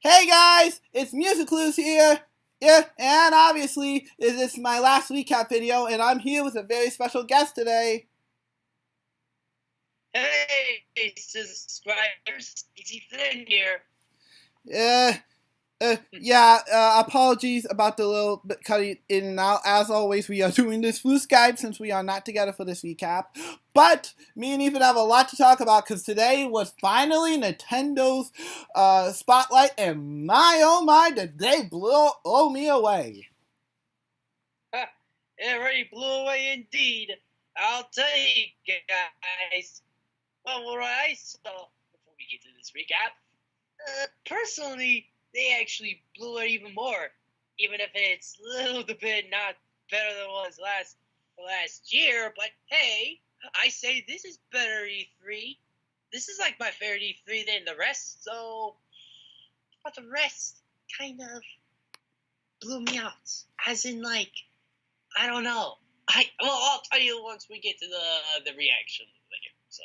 Hey guys, it's Music Clues here. Yeah, and obviously, this is my last recap video, and I'm here with a very special guest today. Hey, subscribers, Easy Flynn here. Apologies about the little bit cutting in and out. As always, we are doing this through Skype since we are not together for this recap. But me and Ethan have a lot to talk about because today was finally Nintendo's spotlight, and my oh my, did they blow me away. It really blew away indeed. I'll tell you guys. Well, what I saw before we get to this recap, personally, they actually blew it even more. Even if it's a little bit not better than it was last year, but hey, I say this is better E3. This is like my favorite E3 than the rest, so but the rest kind of blew me out. As in, like, I don't know. I'll tell you once we get to the reaction later. So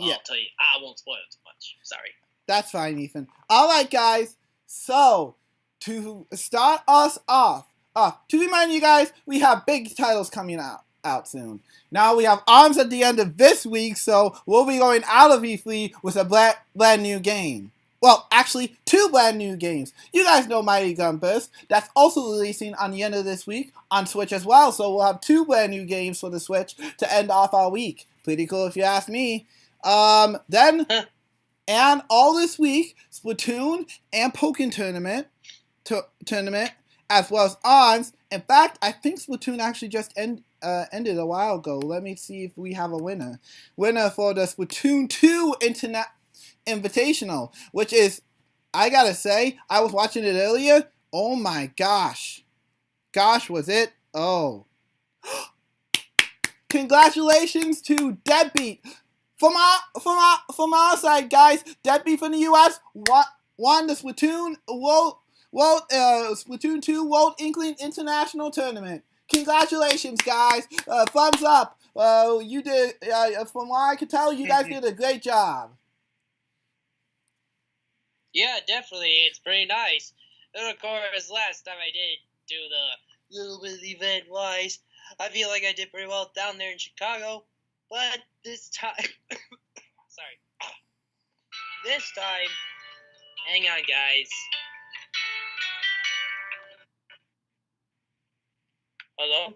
I'll tell you. I won't spoil too much. Sorry. That's fine, Ethan. All right, guys. So to start us off, to remind you guys, we have big titles coming out soon. Now we have ARMS at the end of this week, so we'll be going out of E3 with a brand new game. Well, actually, 2 brand new games. You guys know Mighty Gun Burst. That's also releasing on the end of this week on Switch as well, so we'll have 2 brand new games for the Switch to end off our week. Pretty cool if you ask me. And all this week, Splatoon and Pokken tournament, as well as ARMS. In fact, I think Splatoon actually just ended a while ago. Let me see if we have a winner. Winner for the Splatoon 2 Invitational, which is, I gotta say, I was watching it earlier. Oh my gosh. Gosh, was it? Oh. Congratulations to Deadbeat. From our side, guys, Deadbeat from the U.S. won the Splatoon Splatoon 2 World Inkling International Tournament. Congratulations, guys! Thumbs up. You did. From what I could tell, you guys did a great job. Yeah, definitely. It's pretty nice. And of course, last time I did do the little bit of event-wise, I feel like I did pretty well down there in Chicago. But this time, sorry, this time, hang on, guys. Hello?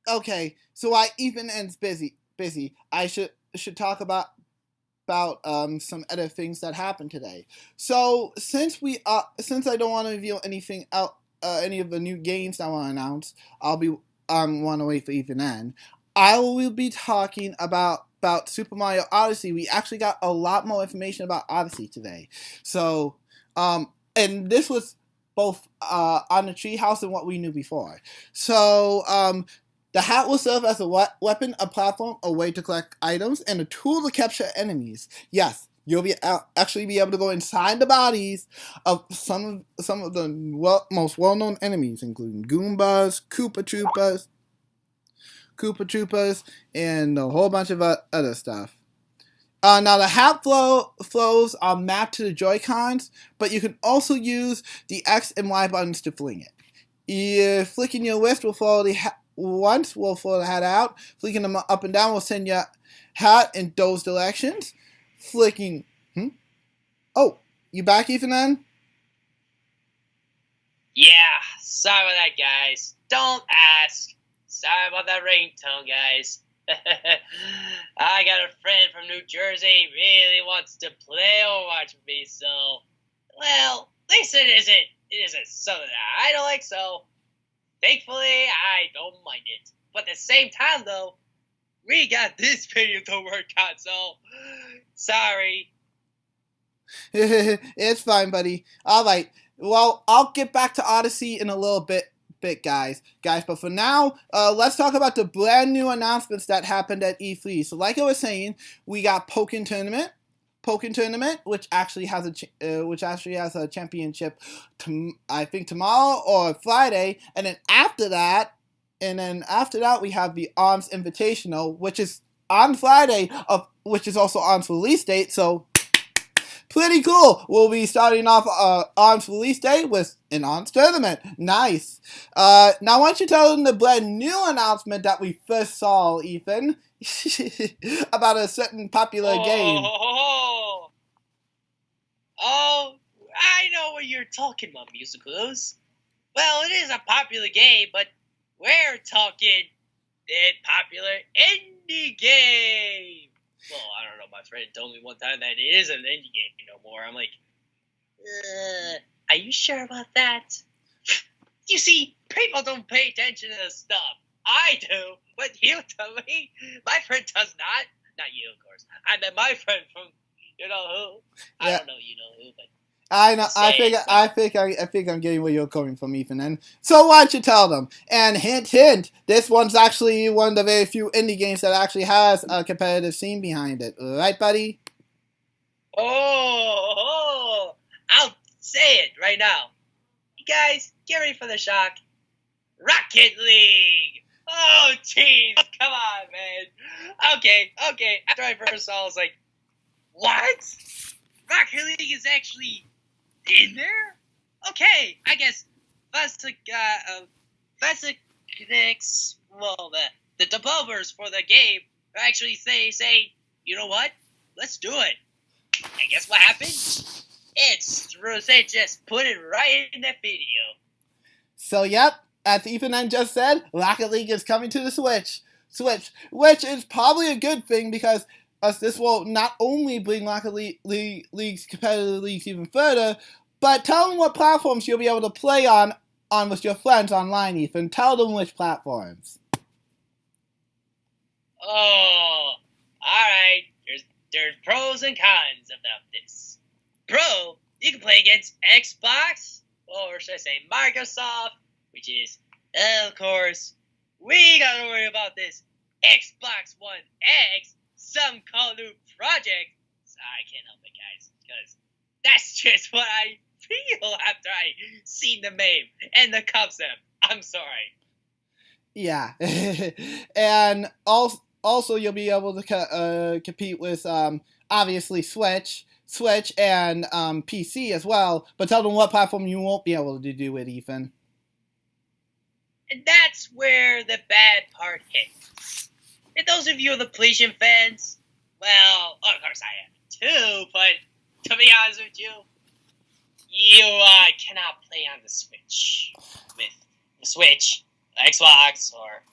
Okay, so while Ethan ends busy, I should talk about some other things that happened today. So since I don't want to reveal anything out, any of the new games I want to announce, I'll be want to wait for Ethan end. I will be talking about Super Mario Odyssey. We actually got a lot more information about Odyssey today. So and this was both on the treehouse and what we knew before. So the hat will serve as a weapon, a platform, a way to collect items, and a tool to capture enemies. Yes, you'll actually be able to go inside the bodies of some of the most well-known enemies, including Goombas, Koopa Troopas, and a whole bunch of other stuff. Now the hat flows are mapped to the Joy-Cons, but you can also use the X and Y buttons to fling it. Flicking your wrist will follow the hat. Once will throw the hat out. Flicking them up and down will send your hat in those directions. Flicking. Oh, you back, Ethan? Then? Yeah, sorry about that, guys. Don't ask. Sorry about that ringtone, guys. I got a friend from New Jersey really wants to play Overwatch with me, so well, at least it isn't something that I don't like, so thankfully, I don't mind it. But at the same time, though, we got this video to work out, so sorry. It's fine, buddy. All right. Well, I'll get back to Odyssey in a little bit, guys. But for now, let's talk about the brand new announcements that happened at E3. So, like I was saying, we got Pokken tournament, which actually has a championship. I think tomorrow or Friday, and then after that we have the ARMS Invitational, which is on Friday, which is also Arm's release date, so pretty cool. We'll be starting off Arm's release day with an Arm's tournament. Nice. Now, why don't you tell them the brand new announcement that we first saw, Ethan, about a certain popular game. Oh, I know what you're talking about, Musicals. Well, it is a popular game, but we're talking the popular indie game. Well, I don't know. My friend told me one time that it isn't an indie game no more. I'm like, are you sure about that? You see, people don't pay attention to this stuff. I do, but you tell me. My friend does not. Not you, of course. I meant my friend from you know who. I don't know you know who, but I know. I think I'm getting where you're coming from, Ethan. And so why don't you tell them? And hint, hint. This one's actually one of the very few indie games that actually has a competitive scene behind it, right, buddy? Oh, I'll say it right now. You guys, get ready for the shock. Rocket League. Oh, jeez. Come on, man. Okay. After I first saw it, I was like, what? Rocket League is actually in there? Okay, I guess the developers for the game actually say, you know what? Let's do it. And guess what happened? They just put it right in the video. So, yep, as Ethan just said, Rocket League is coming to the Switch, which is probably a good thing because this will not only bring Rocket League's competitive leagues even further, but tell them what platforms you'll be able to play on with your friends online, Ethan. Tell them which platforms. Oh, alright. There's pros and cons about this. Pro, you can play against Xbox, or should I say Microsoft, which is, of course, we gotta worry about this Xbox One X, some call new project. So I can't help it, guys, because that's just what I feel after I seen the meme and the concept. I'm sorry. Yeah, and also you'll be able to compete with obviously Switch and PC as well. But tell them what platform you won't be able to do it, Ethan. And that's where the bad part hits. And those of you who are the PlayStation fans, well, of course I am too, but to be honest with you, you cannot play on the Switch with the Switch, the Xbox, or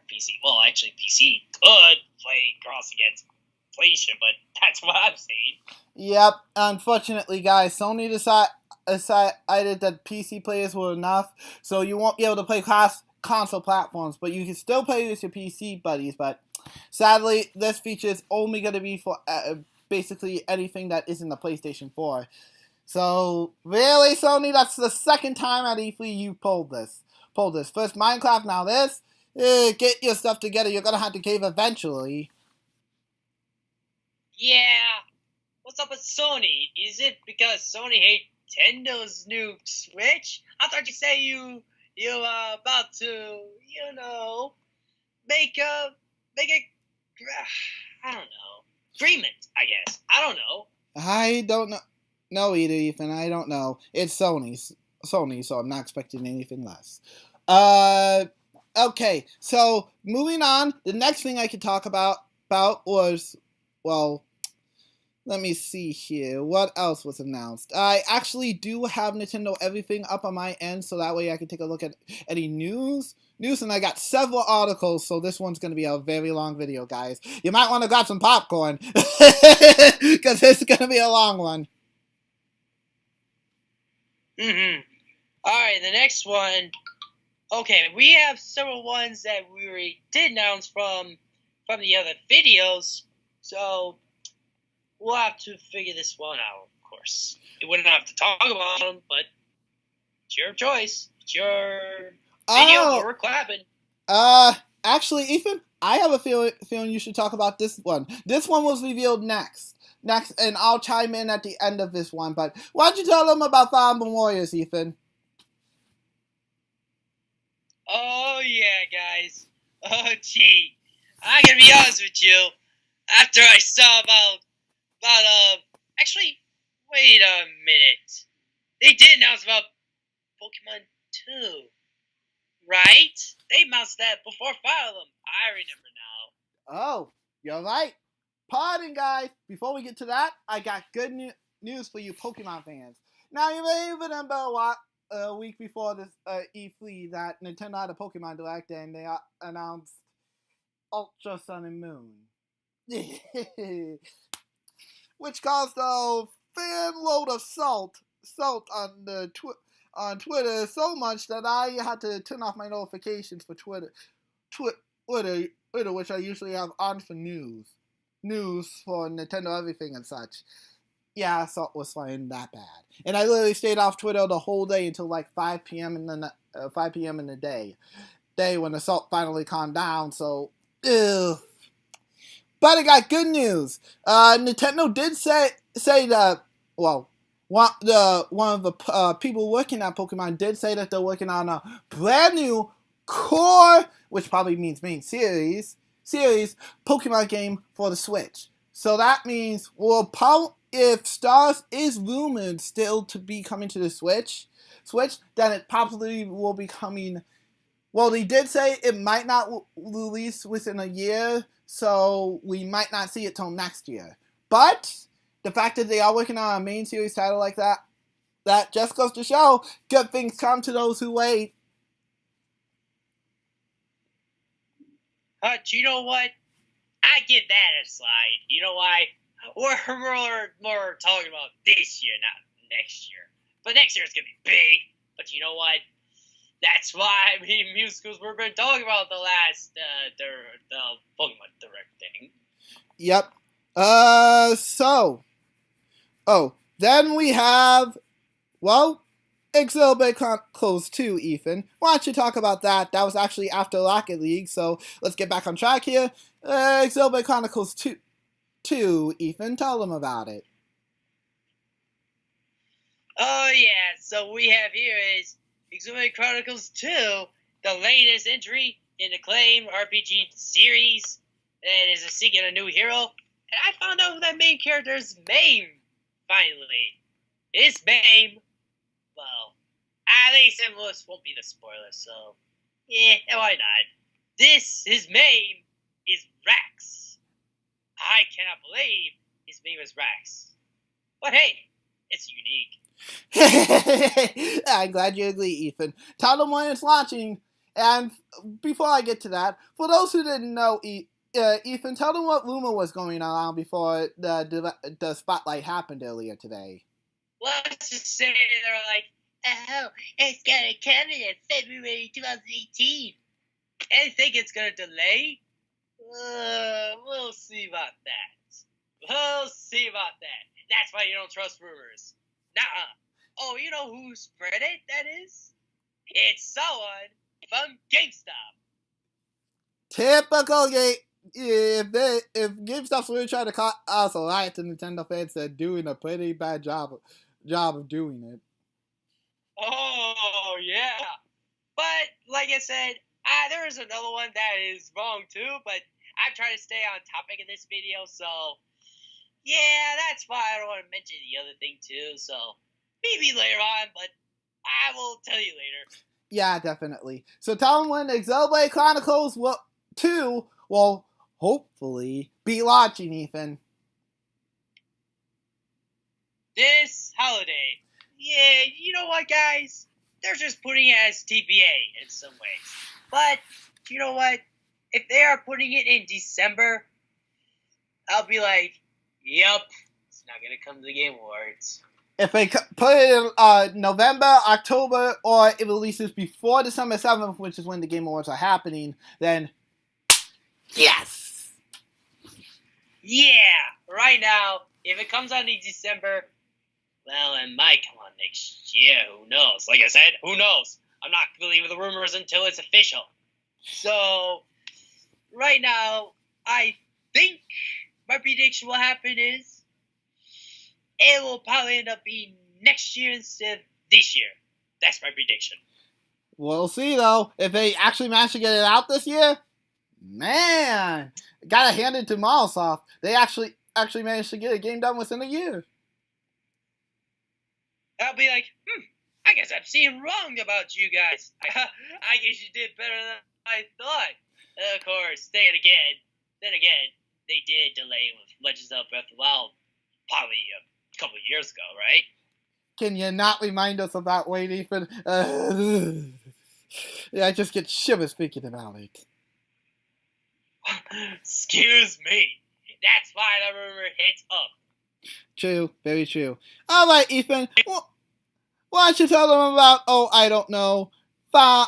PC. Well, actually, PC could play cross against PlayStation, but that's what I'm saying. Yep, unfortunately, guys, Sony decided that PC players were enough, so you won't be able to play console platforms, but you can still play with your PC buddies. But sadly, this feature is only going to be for basically anything that isn't the PlayStation 4. So, really, Sony, that's the second time at E3 you pulled this. First Minecraft, now this. Get your stuff together. You're going to have to cave eventually. Yeah. What's up with Sony? Is it because Sony hates Nintendo's new Switch? I thought you say you about to, make a I don't know, agreement, I guess. I don't know. I don't know. No, either, Ethan. I don't know. It's Sony, so I'm not expecting anything less. Okay, so moving on. The next thing I could talk about was, well, let me see here. What else was announced? I actually do have Nintendo Everything up on my end, so that way I can take a look at any news, and I got several articles, so this one's going to be a very long video, guys. You might want to grab some popcorn, because this is going to be a long one. Alright, the next one. Okay, we have several ones that we already did announce from the other videos, so we'll have to figure this one out, of course. We wouldn't have to talk about them, but it's your choice. It's your video, we're clapping. Actually, Ethan, I have a feeling you should talk about this one. This one was revealed next, and I'll chime in at the end of this one, but why don't you tell them about Fire Emblem Warriors, Ethan? Oh, yeah, guys. Oh, gee. I'm gonna be honest with you. After I saw actually, wait a minute. They did announce about Pokemon 2, right? They announced that before Fire Emblem. I remember now. Oh, you're right. Pardon, guys. Before we get to that, I got good news for you Pokemon fans. Now, you may remember a week before this E3 that Nintendo had a Pokemon Direct and they announced Ultra Sun and Moon. Which caused a fan load of salt on the on Twitter so much that I had to turn off my notifications for Twitter, which I usually have on for news for Nintendo everything and such. Yeah, salt was flying that bad, and I literally stayed off Twitter the whole day until like 5 p.m. in the day when the salt finally calmed down. So, ew. But I got good news. Nintendo did say that. Well, one of the people working at Pokemon did say that they're working on a brand new core, which probably means main series Pokemon game for the Switch. So that means if Stars is rumored still to be coming to the Switch, then it probably will be coming. Well, they did say it might not release within a year, so we might not see it till next year. But the fact that they are working on a main series title like that just goes to show good things come to those who wait. You know what? I give that a slide. You know why? We're more talking about this year, not next year. But next year is going to be big. But you know what? That's why musicals we're going to talk about the last, the Pokemon Direct thing. Yep. Then we have, Xenoblade Chronicles 2, Ethan. Why don't you talk about that? That was actually after Rocket League, so let's get back on track here. Xenoblade Chronicles 2, Ethan, tell them about it. Oh, yeah, so we have here is Xenoblade Chronicles 2, the latest entry in the Acclaim RPG series that is seeking a new hero. And I found out who that main character's name, finally. His name, well, at least it won't be the spoiler, so, yeah, why not? His name is Rex. I cannot believe his name is Rex. But hey, it's unique. I'm glad you agree, Ethan. Tell them when it's launching. And before I get to that, for those who didn't know, Ethan, tell them what rumor was going on before the spotlight happened earlier today. Let's just say they're like, oh, it's gonna come in February 2018. And think it's gonna delay? We'll see about that. That's why you don't trust rumors. Nuh-uh. Oh, you know who spread it, that is? It's someone from GameStop. Typical game. If GameStop's really trying to call us a lie to Nintendo fans, they're doing a pretty bad job of doing it. Oh, yeah. But, like I said, there is another one that is wrong, too, but I'm trying to stay on topic in this video, so, yeah, that's why I don't want to mention the other thing, too, so, maybe later on, but I will tell you later. Yeah, definitely. So tell them when Xenoblade Chronicles 2 will hopefully be launching, Ethan. This holiday. Yeah, you know what, guys? They're just putting it as TBA in some ways. But, you know what? If they are putting it in December, I'll be like, yep, it's not going to come to the Game Awards. If they put it in November, October, or it releases before December 7th, which is when the Game Awards are happening, then yes! Yeah! Right now, if it comes out in December, well, it might come on next year. Who knows? Like I said, who knows? I'm not believing the rumors until it's official. So, right now, I think my prediction will happen is it will probably end up being next year instead of this year. That's my prediction. We'll see, though. If they actually manage to get it out this year, Man, gotta hand it to Microsoft. They actually managed to get a game done within a year. I'll be like, I guess I'm seeing wrong about you guys. I guess you did better than I thought. Of course, then again, they did delay with Legends of Breath of the Wild probably a couple of years ago, right? Can you not remind us of that, Wade, Ethan? Yeah, I just get shivers thinking about it. Excuse me. That's why the rumor hits up. True, very true. All right, Ethan. Well, why don't you tell them about? Oh, I don't know. Hold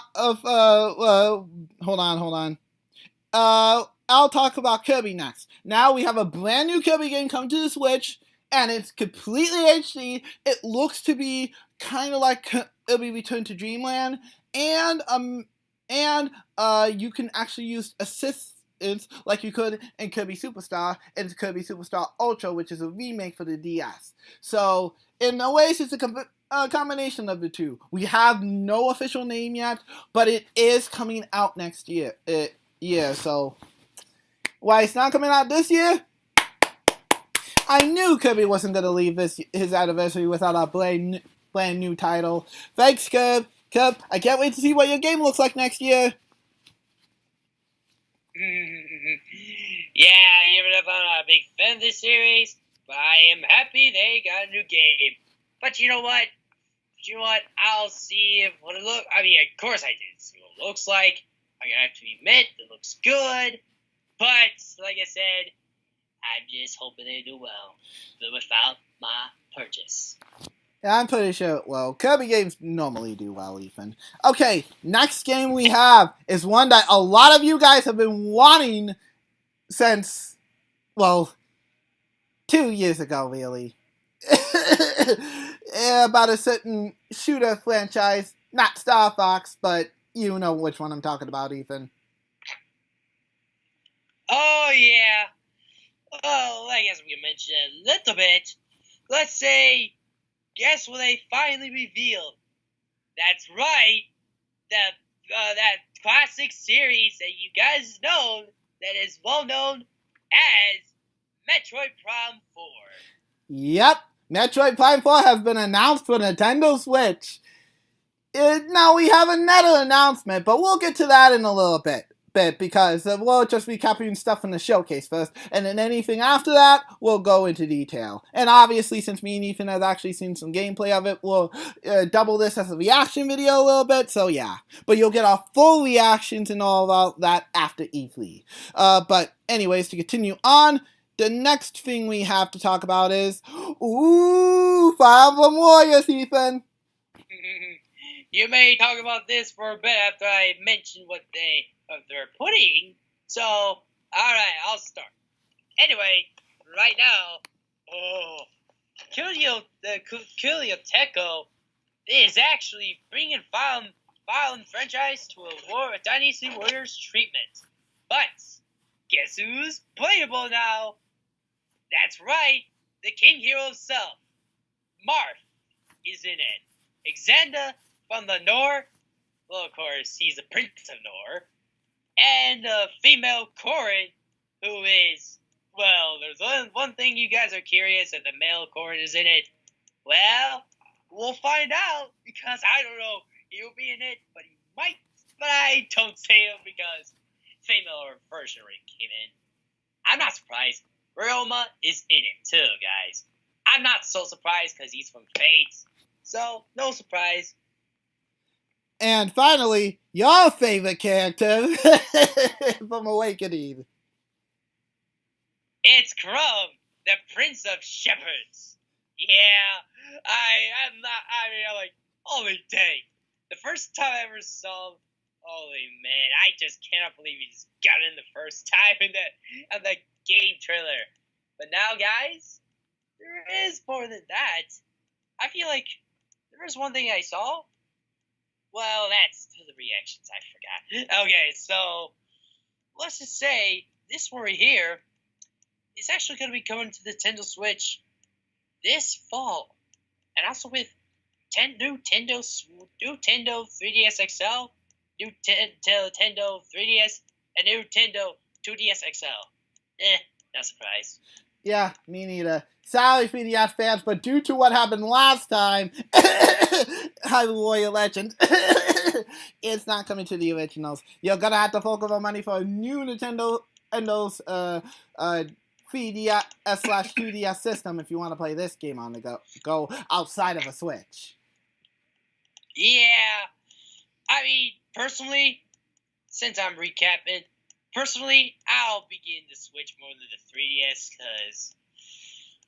on. I'll talk about Kirby next. Now we have a brand new Kirby game coming to the Switch, and it's completely HD. It looks to be kind of like Kirby Return to Dreamland, and you can actually use assistance like you could in Kirby Superstar and Kirby Superstar Ultra, which is a remake for the DS. So in a way, it's a combination of the two. We have no official name yet, but it is coming out next year. So why it's not coming out this year? I knew Kirby wasn't going to leave his anniversary without a brand new title. Thanks, Kirby. I can't wait to see what your game looks like next year. Yeah, even if I'm not a big fan of this series, but I am happy they got a new game. But you know what? I'll see what it looks. I mean, of course I did see what it looks like. I'm gonna have to admit, it looks good. But like I said, I'm just hoping they do well, but without my purchase. Yeah, I'm pretty sure it will. Kirby games normally do well, Ethan. Okay, next game we have is one that a lot of you guys have been wanting since, 2 years ago, really. About a certain shooter franchise, not Star Fox, but you know which one I'm talking about, Ethan. Oh, yeah. Oh, I guess we mentioned a little bit. Let's say, guess what they finally revealed? That's right. That classic series that you guys know that is well known as Metroid Prime 4. Yep, Metroid Prime 4 has been announced for Nintendo Switch. Now we have another announcement, but we'll get to that in a little bit because we'll just be recapping stuff from the showcase first, and then anything after that, we'll go into detail. And obviously, since me and Ethan have actually seen some gameplay of it, we'll double this as a reaction video a little bit, so yeah. But you'll get our full reactions and all about that after E3. But anyways, to continue on, the next thing we have to talk about is, Fire Emblem Warriors, Ethan! You may talk about this for a bit after I mention what they're putting. So, alright, I'll start. Anyway, right now, Kiryu Teko is actually bringing Fire Emblem franchise to a Dynasty Warriors treatment. But, guess who's playable now? That's right, the King Hero himself. Marth is in it. Xander from the North, well, of course, he's the Prince of North, and the female Corrin, who is, well, there's one thing you guys are curious if the male Corrin is in it. Well, we'll find out, because I don't know, he'll be in it, but he might, but I don't say it because female version already came in. I'm not surprised. Ryoma is in it too, guys. I'm not so surprised because he's from Fate, so no surprise. And finally, your favorite character from Awakening. It's Crumb, the Prince of Shepherds. Yeah, I'm like, holy dang. The first time I ever saw him, holy man, I just cannot believe he just got in the first time in the game trailer. But now, guys, there is more than that. I feel like there was one thing I saw. Well, that's to the reactions, I forgot. Okay, so let's just say this one right here is actually going to be coming to the Nintendo Switch this fall. And also with new Nintendo 3DS XL, new Nintendo 3DS, a Nintendo 2DS XL. Not surprised. Yeah, me neither. Sorry, 3DS fans, but due to what happened last time, Hyrule Warrior Legend, it's not coming to the originals. You're gonna have to fork over money for a new Nintendo's 3DS/2DS system if you want to play this game on the go outside of a Switch. Yeah, I mean, personally, since I'm recapping, I'll begin to switch more to the 3DS because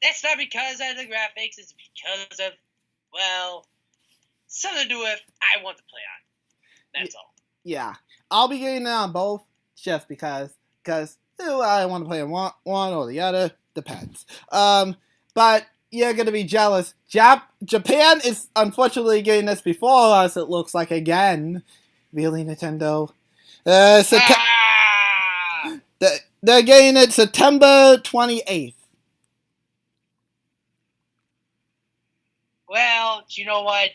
that's not because of the graphics. It's because of, well, something to do with I want to play on. That's all. Yeah, I'll be getting it on both just because I want to play on one or the other. Depends. But you're gonna be jealous. Japan is unfortunately getting this before us. It looks like again. Really, Nintendo. They're getting it September 28th. Well, you know what?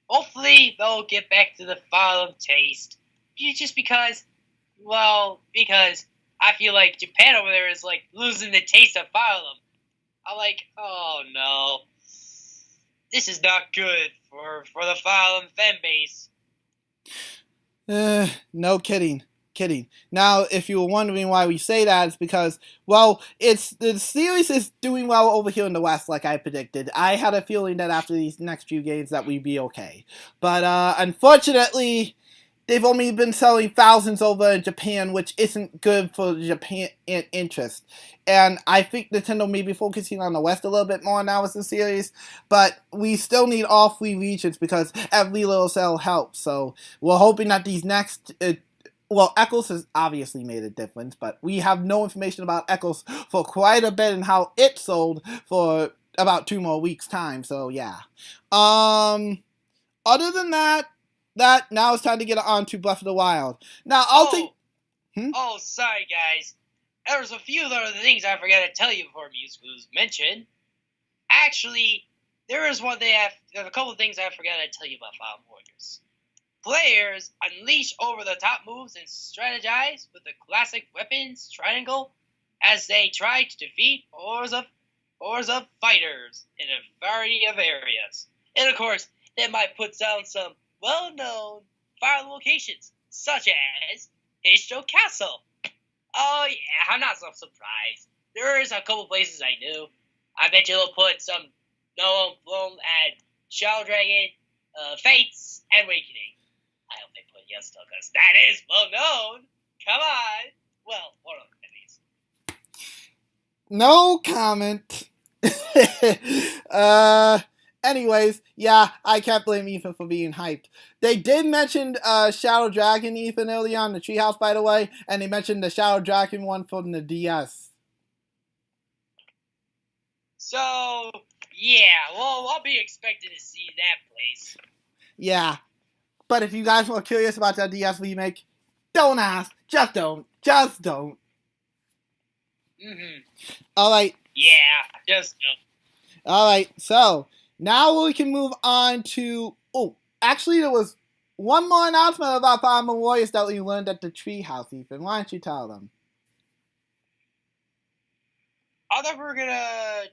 Hopefully they'll get back to the Fire Emblem taste. Just because I feel like Japan over there is like losing the taste of Fire Emblem. I'm like, oh no, this is not good for the Fire Emblem fan base. No kidding. Now, if you were wondering why we say that, it's because, well, the series is doing well over here in the West, like I predicted. I had a feeling that after these next few games that we'd be okay. But, unfortunately, they've only been selling thousands over in Japan, which isn't good for Japan interest. And I think Nintendo may be focusing on the West a little bit more now with the series, but we still need all 3 regions because every little cell helps. So we're hoping that these next... Echoes has obviously made a difference, but we have no information about Echoes for quite a bit and how it sold for about 2 more weeks' time, so yeah. Other than that, now it's time to get on to Breath of the Wild. Now, Oh, sorry, guys. There's a few other things I forgot to tell you before music was mentioned. Actually, there's a couple of things I forgot to tell you about Fire Emblem Warriors. Players unleash over-the-top moves and strategize with the classic weapons triangle as they try to defeat hordes of fighters in a variety of areas. And of course, they might put down some well-known fire locations, such as Hishto Castle. Oh yeah, I'm not so surprised. There's a couple places I knew. I bet you they'll put some known at Shadow Dragon, Fates, and Awakening. I hope they put Yesto, because that is well known. Come on. Well, one of them at least. No comment. Anyways, yeah, I can't blame Ethan for being hyped. They did mention Shadow Dragon, Ethan, early on the Treehouse, by the way, and they mentioned the Shadow Dragon one from the DS. So, yeah, well, I'll be expecting to see that place. Yeah. But if you guys were curious about that DS remake, don't ask. Just don't. Mm-hmm. Alright. Yeah, just don't. Alright, so now we can move on to... Oh, actually there was one more announcement about Fire Emblem Warriors that we learned at the Treehouse, Ethan. Why don't you tell them? I thought we were going to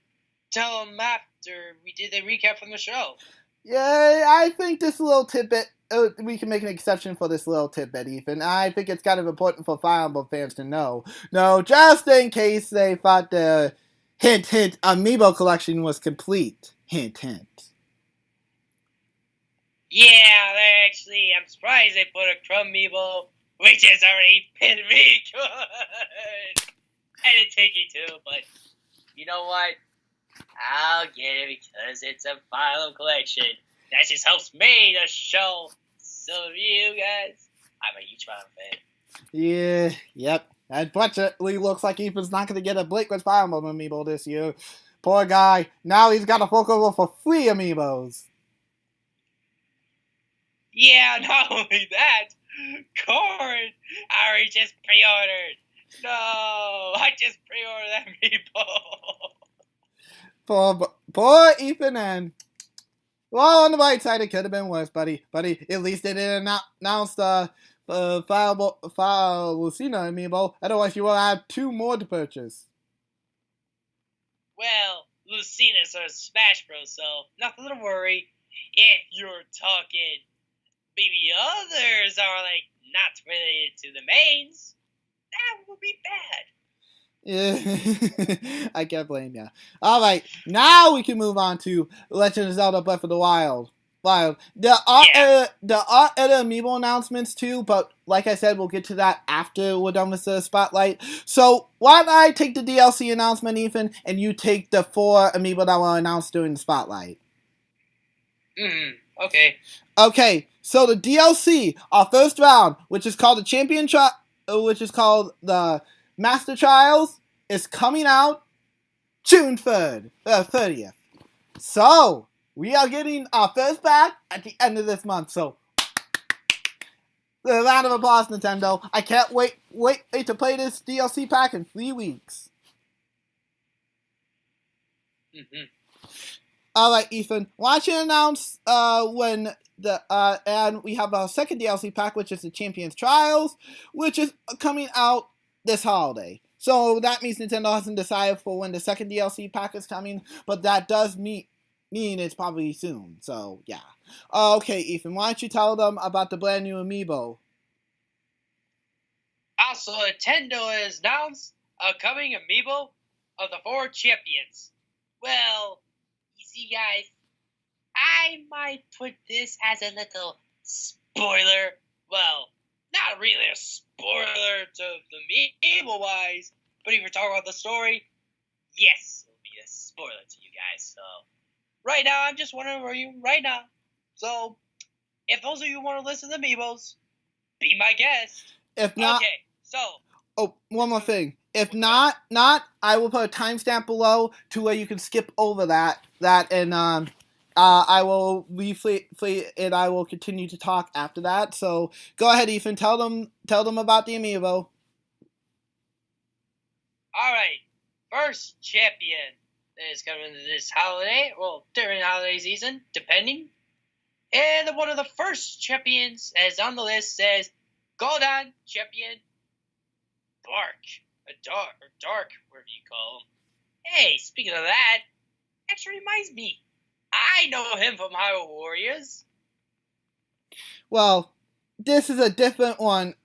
tell them after we did the recap from the show. Yeah, I think this little tidbit... we can make an exception for this little tidbit, Ethan. I think it's kind of important for Fire Emblem fans to know. No, just in case they thought the hint Amiibo collection was complete. Hint. Yeah, actually, I'm surprised they put a Crumb Amiibo, which has already been really good. And it's Tiki too, but you know what? I'll get it because it's a Fire Emblem collection. That just helps me to show some of you guys I'm a huge Fire Emblem fan. Yeah, yep. Unfortunately, looks like Ethan's not going to get a Blake with Fire Emblem Amiibo this year. Poor guy. Now he's got to fork over for free Amiibos. Yeah, not only that, Corn, I already just pre-ordered. No, I just pre-ordered that Amiibo. Poor Ethan and... Well, on the bright side, it could have been worse, buddy. At least they didn't announce the file Lucina amiibo. Otherwise, you will have 2 more to purchase. Well, Lucina's are Smash Bros, so nothing to worry. If you're talking maybe others are like not related to the mains, that would be bad. Yeah, I can't blame ya. Alright, now we can move on to Legend of Zelda Breath of the Wild. There are other amiibo announcements too, but like I said, we'll get to that after we're done with the spotlight. So why don't I take the DLC announcement, Ethan, and you take the 4 amiibo that were announced during the spotlight. Okay. Okay, so the DLC, our first round, which is called the Master Trials, is coming out June 30th. So we are getting our first pack at the end of this month. So, a round of applause, Nintendo. I can't wait to play this DLC pack in 3 weeks. Alright, Ethan, why don't you announce when and we have our second DLC pack, which is the Champions Trials, which is coming out this holiday. So that means Nintendo hasn't decided for when the second DLC pack is coming, but that does mean it's probably soon. So, yeah. Okay, Ethan, why don't you tell them about the brand new amiibo? Also, Nintendo has announced a coming amiibo of the 4 champions. Well, you see, guys, I might put this as a little spoiler. Well, not really a spoiler to the amiibo-wise, but if you're talking about the story, yes, it'll be a spoiler to you guys. So, right now, I'm just wondering where you right now. So, if those of you want to listen to amiibos, be my guest. If not, okay, so. Oh, one more thing. If not, I will put a timestamp below to where you can skip over that, and I will reflate, and I will continue to talk after that. So go ahead, Ethan. Tell them about the amiibo. All right, first champion that is coming this holiday, well, during holiday season, depending. And one of the first champions as on the list says Grotto Champion Dark, whatever you call him. Hey, speaking of that, actually reminds me, I know him from Hyrule Warriors. Well, this is a different one,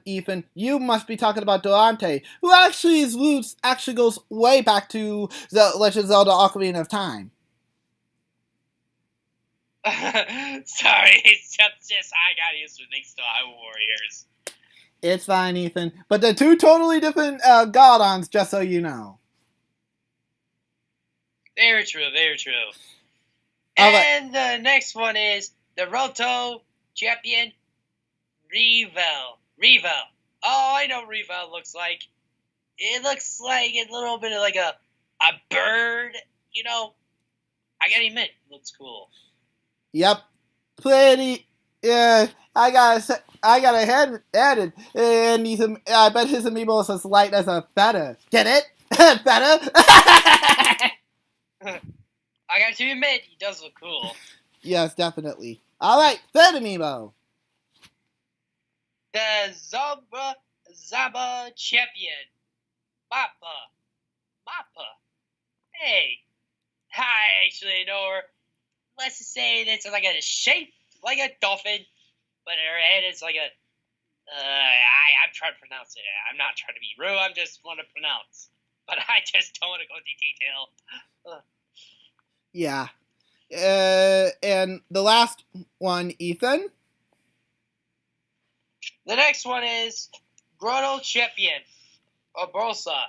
Ethan. You must be talking about Durante, who actually his roots actually goes way back to the Legend of Zelda Ocarina of Time. Sorry, it's just I got used to things to Hyrule Warriors. It's fine, Ethan. But they're 2 totally different Godons, just so you know. Very true, very true. And the next one is the Grotto Champion Revel. Oh, I know what Revel looks like. It looks like a little bit of like a bird, you know. I gotta admit, it looks cool. Yep. Pretty. Yeah, I got a head added, and I bet his amiibo is as light as a feather. Get it? Feather? I got to admit, he does look cool. Yes, definitely. Alright, third amiibo. The Zaba Champion. Mappa. Hey, I actually know her. Let's just say it's like a shape like a dolphin, but her head is like a. I'm trying to pronounce it. I'm not trying to be rude. I'm just want to pronounce, but I just don't want to go into detail. Yeah. And the last one, Ethan. The next one is Grotto Champion. Obosa.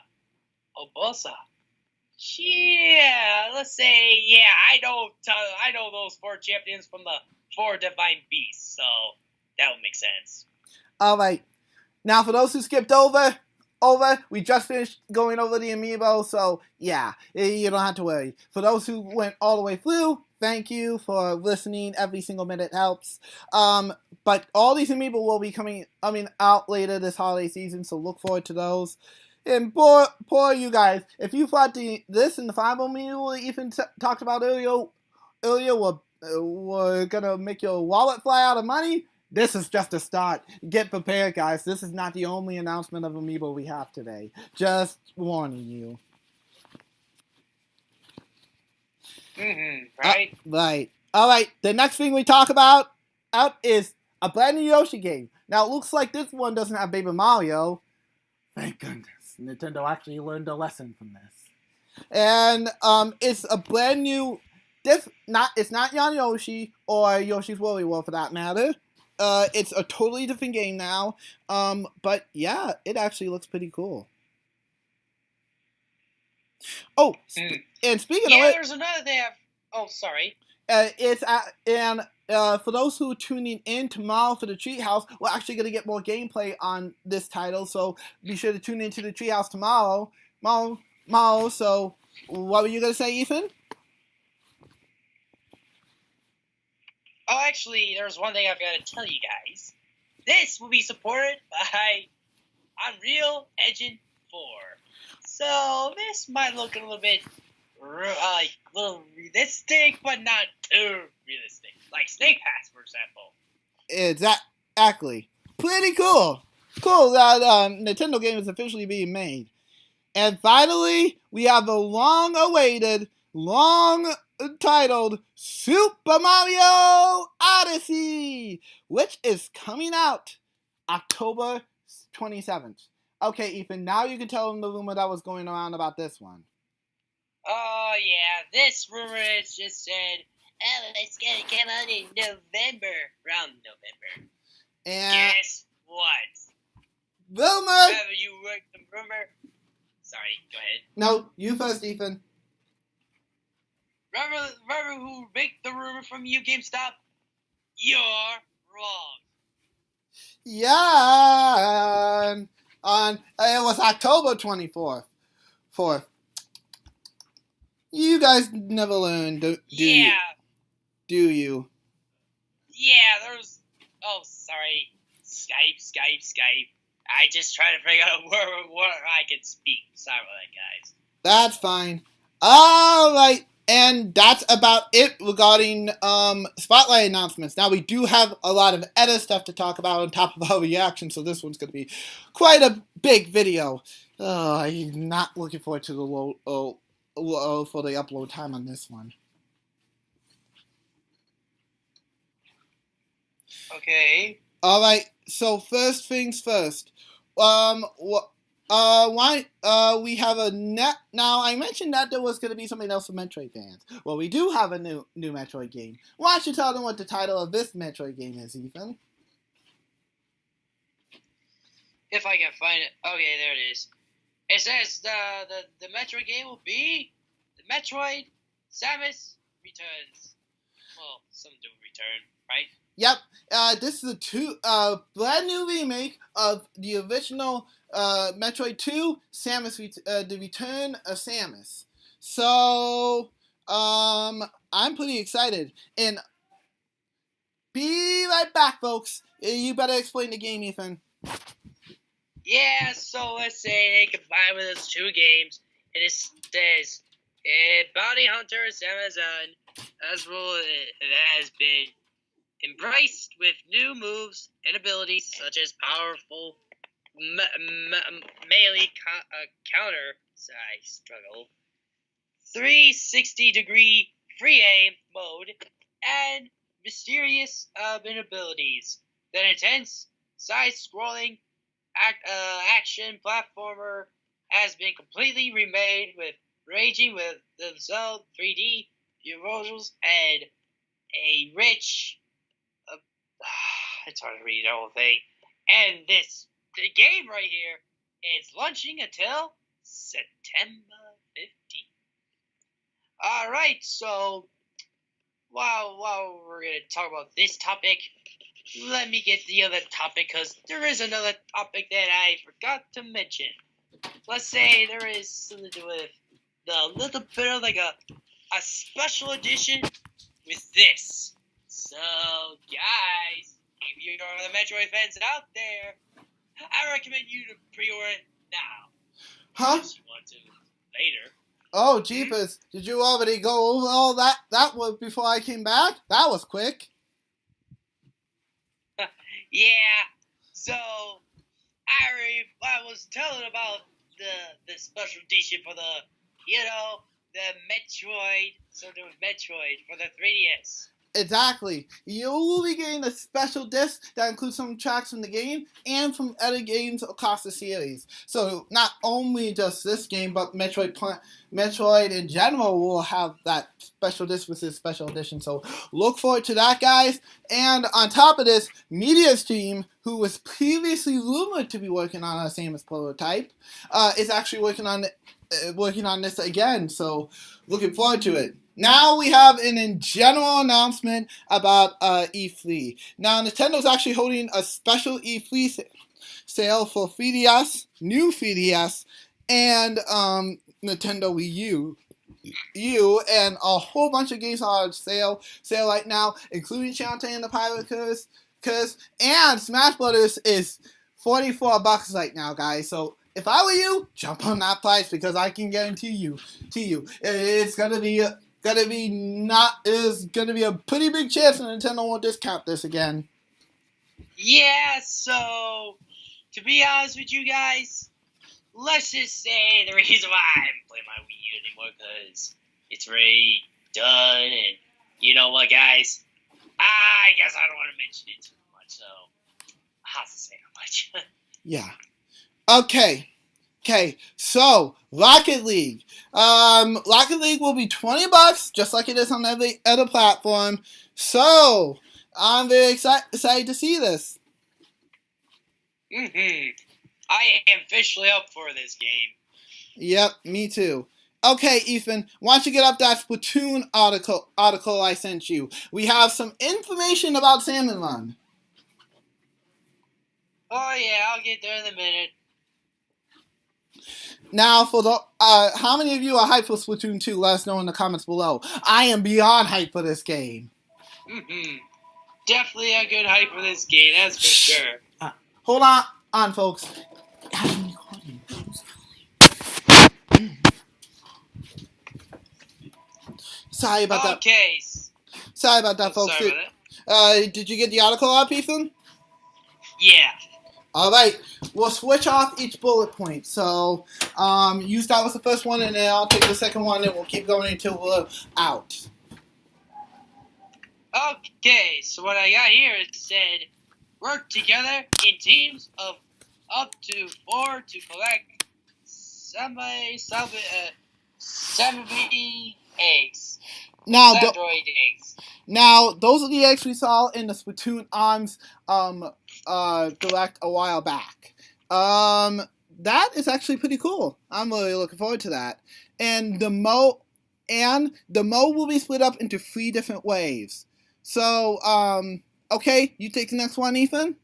Yeah, let's say, I know those 4 champions from the 4 divine beasts, so that would make sense. Alright. Now, for those who skipped over, we just finished going over the amiibo, so yeah, you don't have to worry. For those who went all the way through, thank you for listening. Every single minute helps. But all these amiibo will be coming out later this holiday season, so look forward to those. And poor you guys, if you thought this and the 5 amiibo Ethan talked about earlier were gonna make your wallet fly out of money, This is just a start. Get prepared, guys. This is not the only announcement of Amiibo we have today. Just warning you. Right? Right. All right. The next thing we talk about is a brand new Yoshi game. Now, it looks like this one doesn't have Baby Mario. Thank goodness. Nintendo actually learned a lesson from this. And it's a brand new... It's not Yoshi or Yoshi's Woolly World for that matter. It's a totally different game now. But yeah, it actually looks pretty cool. Oh, and speaking of it... Yeah, there's another thing sorry. For those who are tuning in tomorrow for the Treehouse, we're actually going to get more gameplay on this title, so be sure to tune into the Treehouse tomorrow. So, what were you going to say, Ethan? Oh, actually, there's one thing I've got to tell you guys. This will be supported by Unreal Engine 4. So, this might look a little bit realistic, but not too realistic. Like Snake Pass, for example. Exactly. Pretty cool. Cool that Nintendo game is officially being made. And finally, we have the long-awaited, long-titled Super Mario Odyssey, which is coming out October 27th. Okay, Ethan, now you can tell them the rumor that was going around about this one. Oh, yeah, this rumor is just said, it's gonna come out in November, around November. And guess what? Rumor! Have you worked the rumor? Sorry, go ahead. No, you first, Ethan. Remember who make the rumor from you, GameStop? You're wrong. Yeah, it was October 24th. You guys never learn, do you? Yeah, there's... Oh, sorry. Skype. I just try to figure out where I can speak. Sorry about that, guys. That's fine. Alright, and that's about it regarding Spotlight announcements. Now, we do have a lot of edit stuff to talk about on top of our reaction, so this one's going to be quite a big video. I'm not looking forward to the for the upload time on this one. Okay. Alright, so first things first. We have a net. Now, I mentioned that there was going to be something else for Metroid fans. Well, we do have a new Metroid game. Why don't you tell them what the title of this Metroid game is, Ethan? If I can find it. Okay, there it is. It says the Metroid game will be the Metroid Samus Returns. Well, some do return, right? Yep. This is a brand new remake of the original Metroid 2, The Return of Samus. So, I'm pretty excited. And be right back, folks. You better explain the game, Ethan. Yeah, so let's say they combine with those two games, and it says, Bounty Hunter Amazon, as well, it has been embraced with new moves and abilities such as powerful melee counter, 360-degree free aim mode, and mysterious abilities. The intense side-scrolling action platformer has been completely remade with ranging with the Zelda 3D visuals and a rich it's hard to read the whole thing. And the game right here is launching until September 15th. Alright, so while we're going to talk about this topic, let me get the other topic, because there is another topic that I forgot to mention. Let's say there is something to do with the little bit of like a special edition with this. So, guys, if you're the Metroid fans out there, I recommend you to pre-order it now. Huh? If you want to later. Oh, jeepers. Did you already go over all that was before I came back? That was quick. Yeah. So I was telling about the special edition for the Metroid, something with Metroid for the 3DS. Exactly. You will be getting a special disc that includes some tracks from the game and from other games across the series. So not only just this game, but Metroid in general will have that special disc with this special edition. So look forward to that, guys. And on top of this, Media's team, who was previously rumored to be working on a Samus prototype, is actually working on this again. So looking forward to it. Now we have an general announcement about E3. Now Nintendo's actually holding a special E3 sale for 3DS, new 3DS, and Nintendo Wii U, and a whole bunch of games are on sale right now, including Shantae and the Pirate Curse, and Smash Brothers is $44 right now, guys. So if I were you, jump on that price because I can guarantee you, it's gonna be a pretty big chance that Nintendo won't discount this again. Yeah, so to be honest with you guys, let's just say the reason why I haven't played my Wii U anymore because it's already done, and you know what, guys? I guess I don't want to mention it too much, so I have to say how much. Yeah. Okay, so Rocket League. Rocket League will be $20, just like it is on every other platform. So I'm very excited to see this. I am officially up for this game. Yep, me too. Okay, Ethan, why don't you get up that Splatoon article I sent you? We have some information about Salmon Run. Oh yeah, I'll get there in a minute. Now, for the how many of you are hyped for Splatoon 2? Let us know in the comments below. I am beyond hyped for this game. Definitely a good hype for this game, that's for sure. Hold on, folks. Sorry about that. Okay. Sorry about that, folks. Sorry about that. Did you get the article up, Ethan? Yeah. Alright, we'll switch off each bullet point. So, you start with the first one, and then I'll take the second one, and we'll keep going until we're out. Okay, so what I got here is said, work together in teams of up to 4 to collect 70 eggs. Now, eggs. Now, those are the eggs we saw in the Splatoon Arms Direct a while back. That is actually pretty cool. I'm really looking forward to that. And the mode will be split up into 3 different waves. So, okay, you take the next one, Ethan?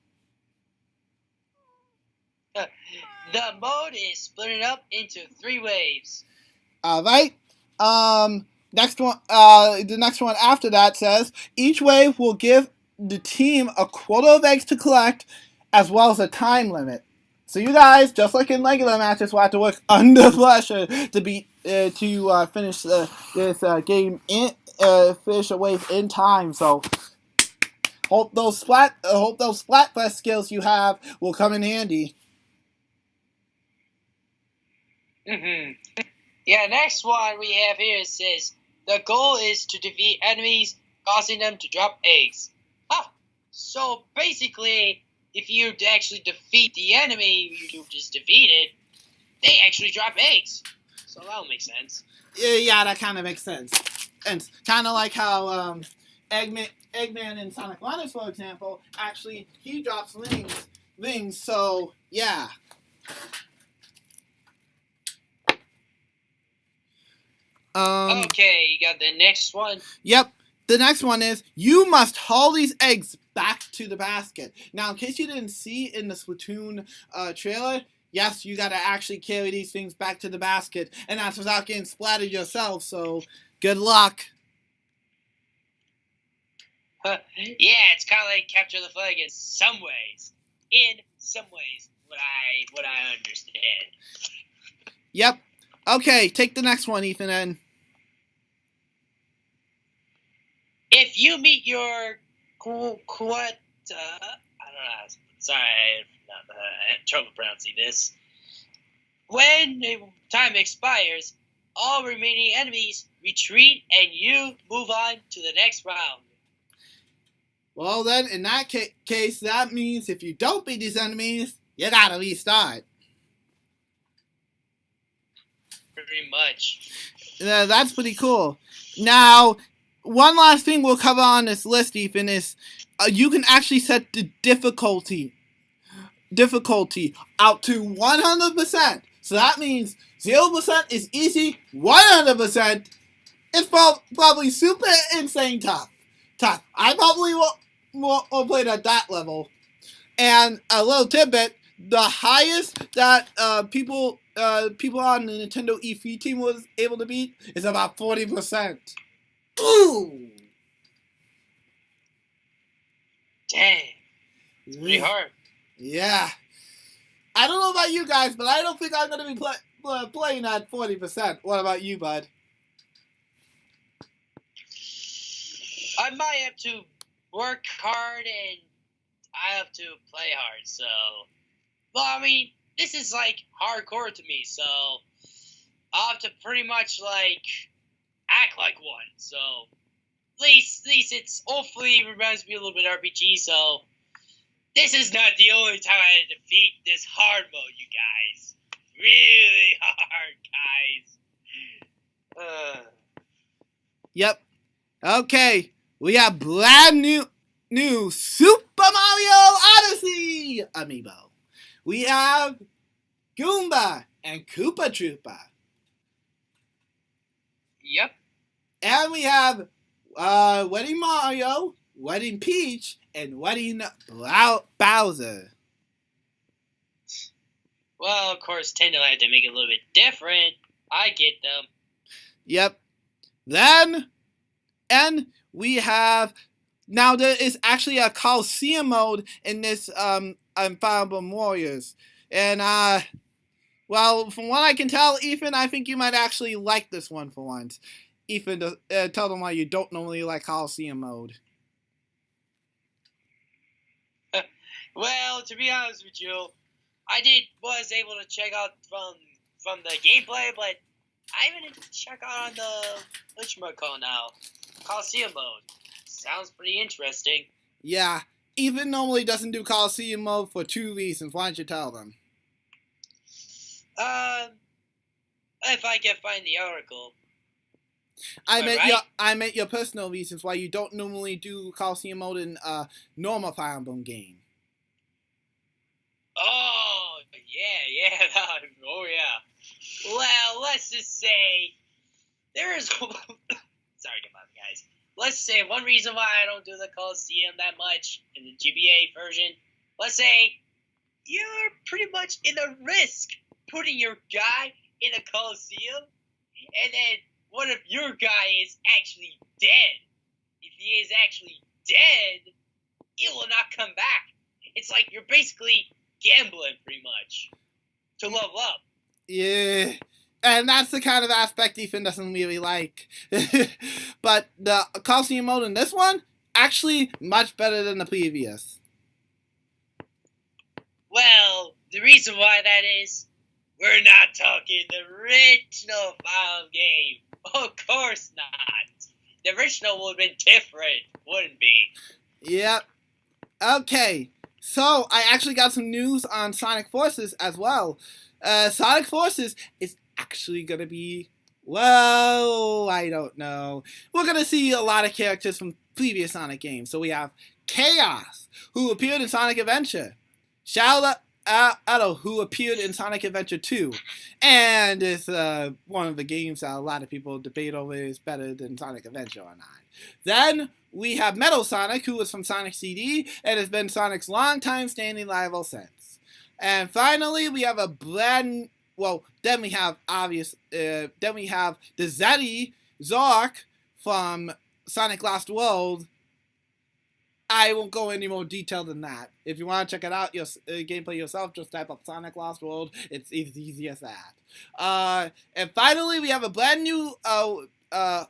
The mode is split up into 3 waves. Alright. Next one, the next one after that says, each wave will give the team a quota of eggs to collect, as well as a time limit. So you guys, just like in regular matches, will have to work under pressure to finish this game finish a wave in time. So hope those Splatfest skills you have will come in handy. Yeah, next one we have here says, the goal is to defeat enemies, causing them to drop eggs. So basically, if you actually defeat the enemy you just defeated, they actually drop eggs. So that'll make sense. Yeah, that kind of makes sense. And kind of like how Eggman in Sonic Runners, for example, actually, he drops rings, so yeah. Okay, you got the next one? Yep. The next one is, you must haul these eggs back to the basket. Now, in case you didn't see in the Splatoon trailer, yes, you gotta actually carry these things back to the basket, and that's without getting splattered yourself, so good luck. Yeah, it's kind of like capture the flag in some ways. What I understand. Yep. Okay, take the next one, Ethan, then. If you meet your I don't sorry, I had trouble pronouncing this. When time expires, all remaining enemies retreat and you move on to the next round. Well, then, in that case, that means if you don't beat these enemies, you gotta restart. Pretty much. That's pretty cool. Now, one last thing we'll cover on this list, Ethan, is you can actually set the difficulty out to 100%. So that means 0% is easy, 100% is probably super insane tough. I probably will play it at that level. And a little tidbit, the highest that people on the Nintendo E3 team was able to beat is about 40%. Ooh! Dang. It's pretty hard. Yeah. I don't know about you guys, but I don't think I'm going to be playing at 40%. What about you, bud? I might have to work hard and I have to play hard, so... Well, I mean, this is, like, hardcore to me, so... I'll have to pretty much, like, act like one, so... At least it's... Hopefully reminds me a little bit of RPG, so... This is not the only time I had to defeat this hard mode, you guys. Really hard, guys. Yep. Okay. We have brand new Super Mario Odyssey Amiibo. We have Goomba and Koopa Troopa. Yep. And we have Wedding Mario, Wedding Peach, and Wedding Bowser. Well, of course, Nintendo had to make it a little bit different. I get them. Yep. And we have... Now, there is actually a Coliseum mode in this Fire Emblem Warriors. And, well, from what I can tell, Ethan, I think you might actually like this one for once. Ethan, tell them why you don't normally like Coliseum mode. Well, to be honest with you, I was able to check out from the gameplay, but I haven't checked out on the whatchamacallit now, Coliseum mode. Sounds pretty interesting. Yeah, Ethan normally doesn't do Coliseum mode for 2 reasons. Why don't you tell them? If I can find the article. I meant your personal reasons why you don't normally do Coliseum mode in normal Fire Emblem game. Oh, yeah. Oh, yeah. Well, let's just say there is... Sorry, come on, guys. Let's say one reason why I don't do the Coliseum that much in the GBA version. Let's say you're pretty much in a risk putting your guy in a Coliseum, and then what if your guy is actually dead? If he is actually dead, he will not come back. It's like you're basically gambling pretty much to level up. Yeah, and that's the kind of aspect Ethan doesn't really like. But the Coliseum mode in this one, actually much better than the previous. Well, the reason why that is, we're not talking the original Fire Emblem game. Of course not. The original would have been different, wouldn't be? Yep. Okay. So, I actually got some news on Sonic Forces as well. Sonic Forces is actually going to be, well, I don't know. We're going to see a lot of characters from previous Sonic games. So we have Chaos, who appeared in Sonic Adventure. Shadow, who appeared in Sonic Adventure 2. And it's one of the games that a lot of people debate over is better than Sonic Adventure or not. Then we have Metal Sonic, who was from Sonic CD and has been Sonic's longtime standing rival since. And finally, we have then we have the Zeddy Zork from Sonic Lost World. I won't go any more detail than that. If you want to check it out, your gameplay yourself, just type up Sonic Lost World. It's as easy as that. And finally, we have a brand new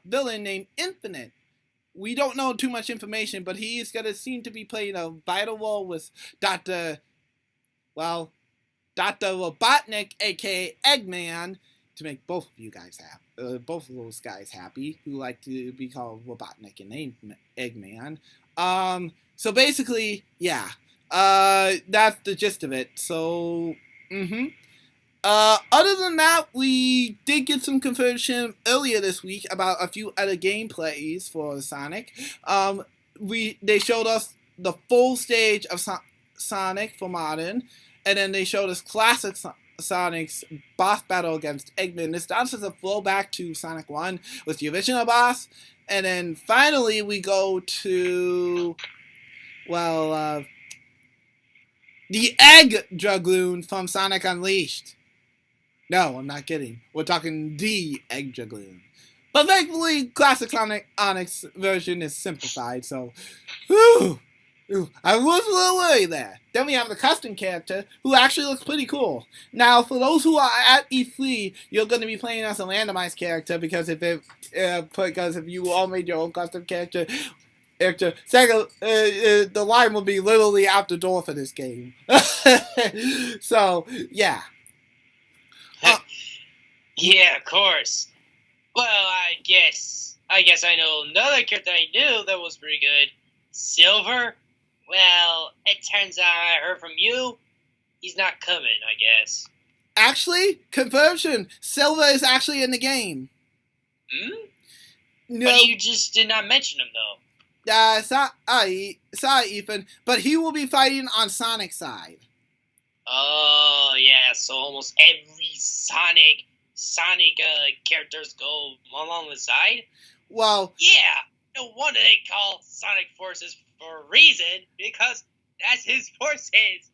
villain named Infinite. we don't know too much information, but he is gonna seem to be playing a vital role with Dr. Dr. Robotnik, aka Eggman, to make both of you guys happy, both of those guys happy, who like to be called Robotnik and Eggman. So basically, yeah, that's the gist of it. So, other than that, we did get some confirmation earlier this week about a few other gameplays for Sonic. They showed us the full stage of Sonic for Modern, and then they showed us classic Sonic's boss battle against Eggman. This starts as a throwback to Sonic 1 with the original boss, and then finally we go to, the Egg Dragoon from Sonic Unleashed. No, I'm not kidding. We're talking the Egg Dragoon. But thankfully, classic Sonic Onyx version is simplified, so I was a little worried there. Then we have the custom character, who actually looks pretty cool. Now, for those who are at E3, you're going to be playing as a randomized character, because if you all made your own custom character, second, the line will be literally out the door for this game. So, yeah. Yeah, of course. Well, I guess I know another character I knew that was pretty good. Silver? Well, it turns out I heard from you. He's not coming, I guess. Actually, conversion. Silver is actually in the game. No. But you just did not mention him, though. Sorry, Ethan. But he will be fighting on Sonic's side. Oh, yeah, so almost every Sonic characters go along the side? Well... Yeah, no wonder they call Sonic Forces for a reason, because that's his forces.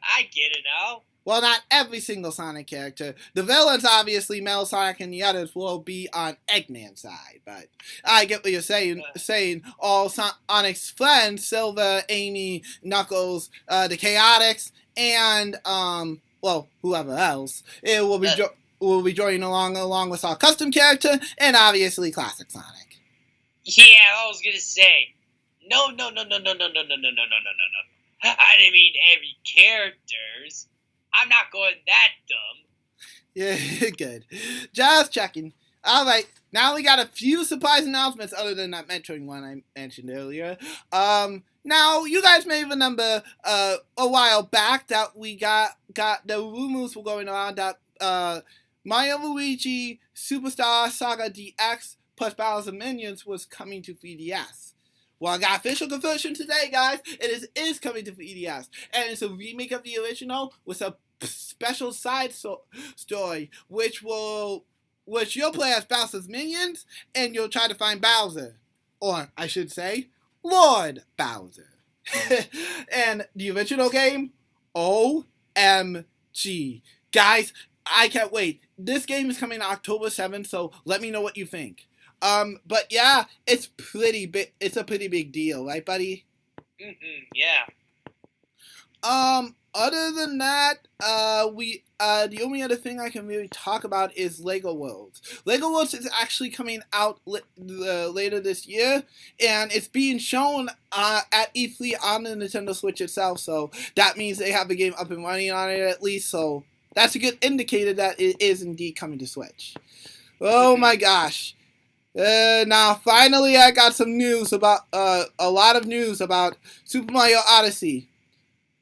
I get it now. Well, not every single Sonic character. The villains, obviously, Metal Sonic and the others, will be on Eggman's side. But I get what you're saying. All Sonic's friends, Silver, Amy, Knuckles, the Chaotix, and, whoever else, it will be joining along with our custom character, and obviously classic Sonic. Yeah, I was gonna say. No. I didn't mean every characters. I'm not going that dumb. Yeah, good. Just checking. Alright, now we got a few surprise announcements other than that Metroid one I mentioned earlier. Now, you guys may remember a while back that we got the rumors were going around that Mario Luigi Superstar Saga DX plus Battles of Minions was coming to 3DS. Well, I got official confirmation today, guys. It is coming to 3DS. And it's a remake of the original with a special side story, which you'll play as Bowser's minions, and you'll try to find Bowser. Or, I should say, Lord Bowser. And the original game, OMG. Guys, I can't wait. This game is coming October 7th, so let me know what you think. But yeah, it's pretty big. It's a pretty big deal, right, buddy? Yeah. Other than that, the only other thing I can really talk about is Lego Worlds. Lego Worlds is actually coming out later this year, and it's being shown at E3 on the Nintendo Switch itself, so that means they have the game up and running on it at least, so that's a good indicator that it is indeed coming to Switch. Oh my gosh. Now, finally, I got some news about, a lot of news about Super Mario Odyssey.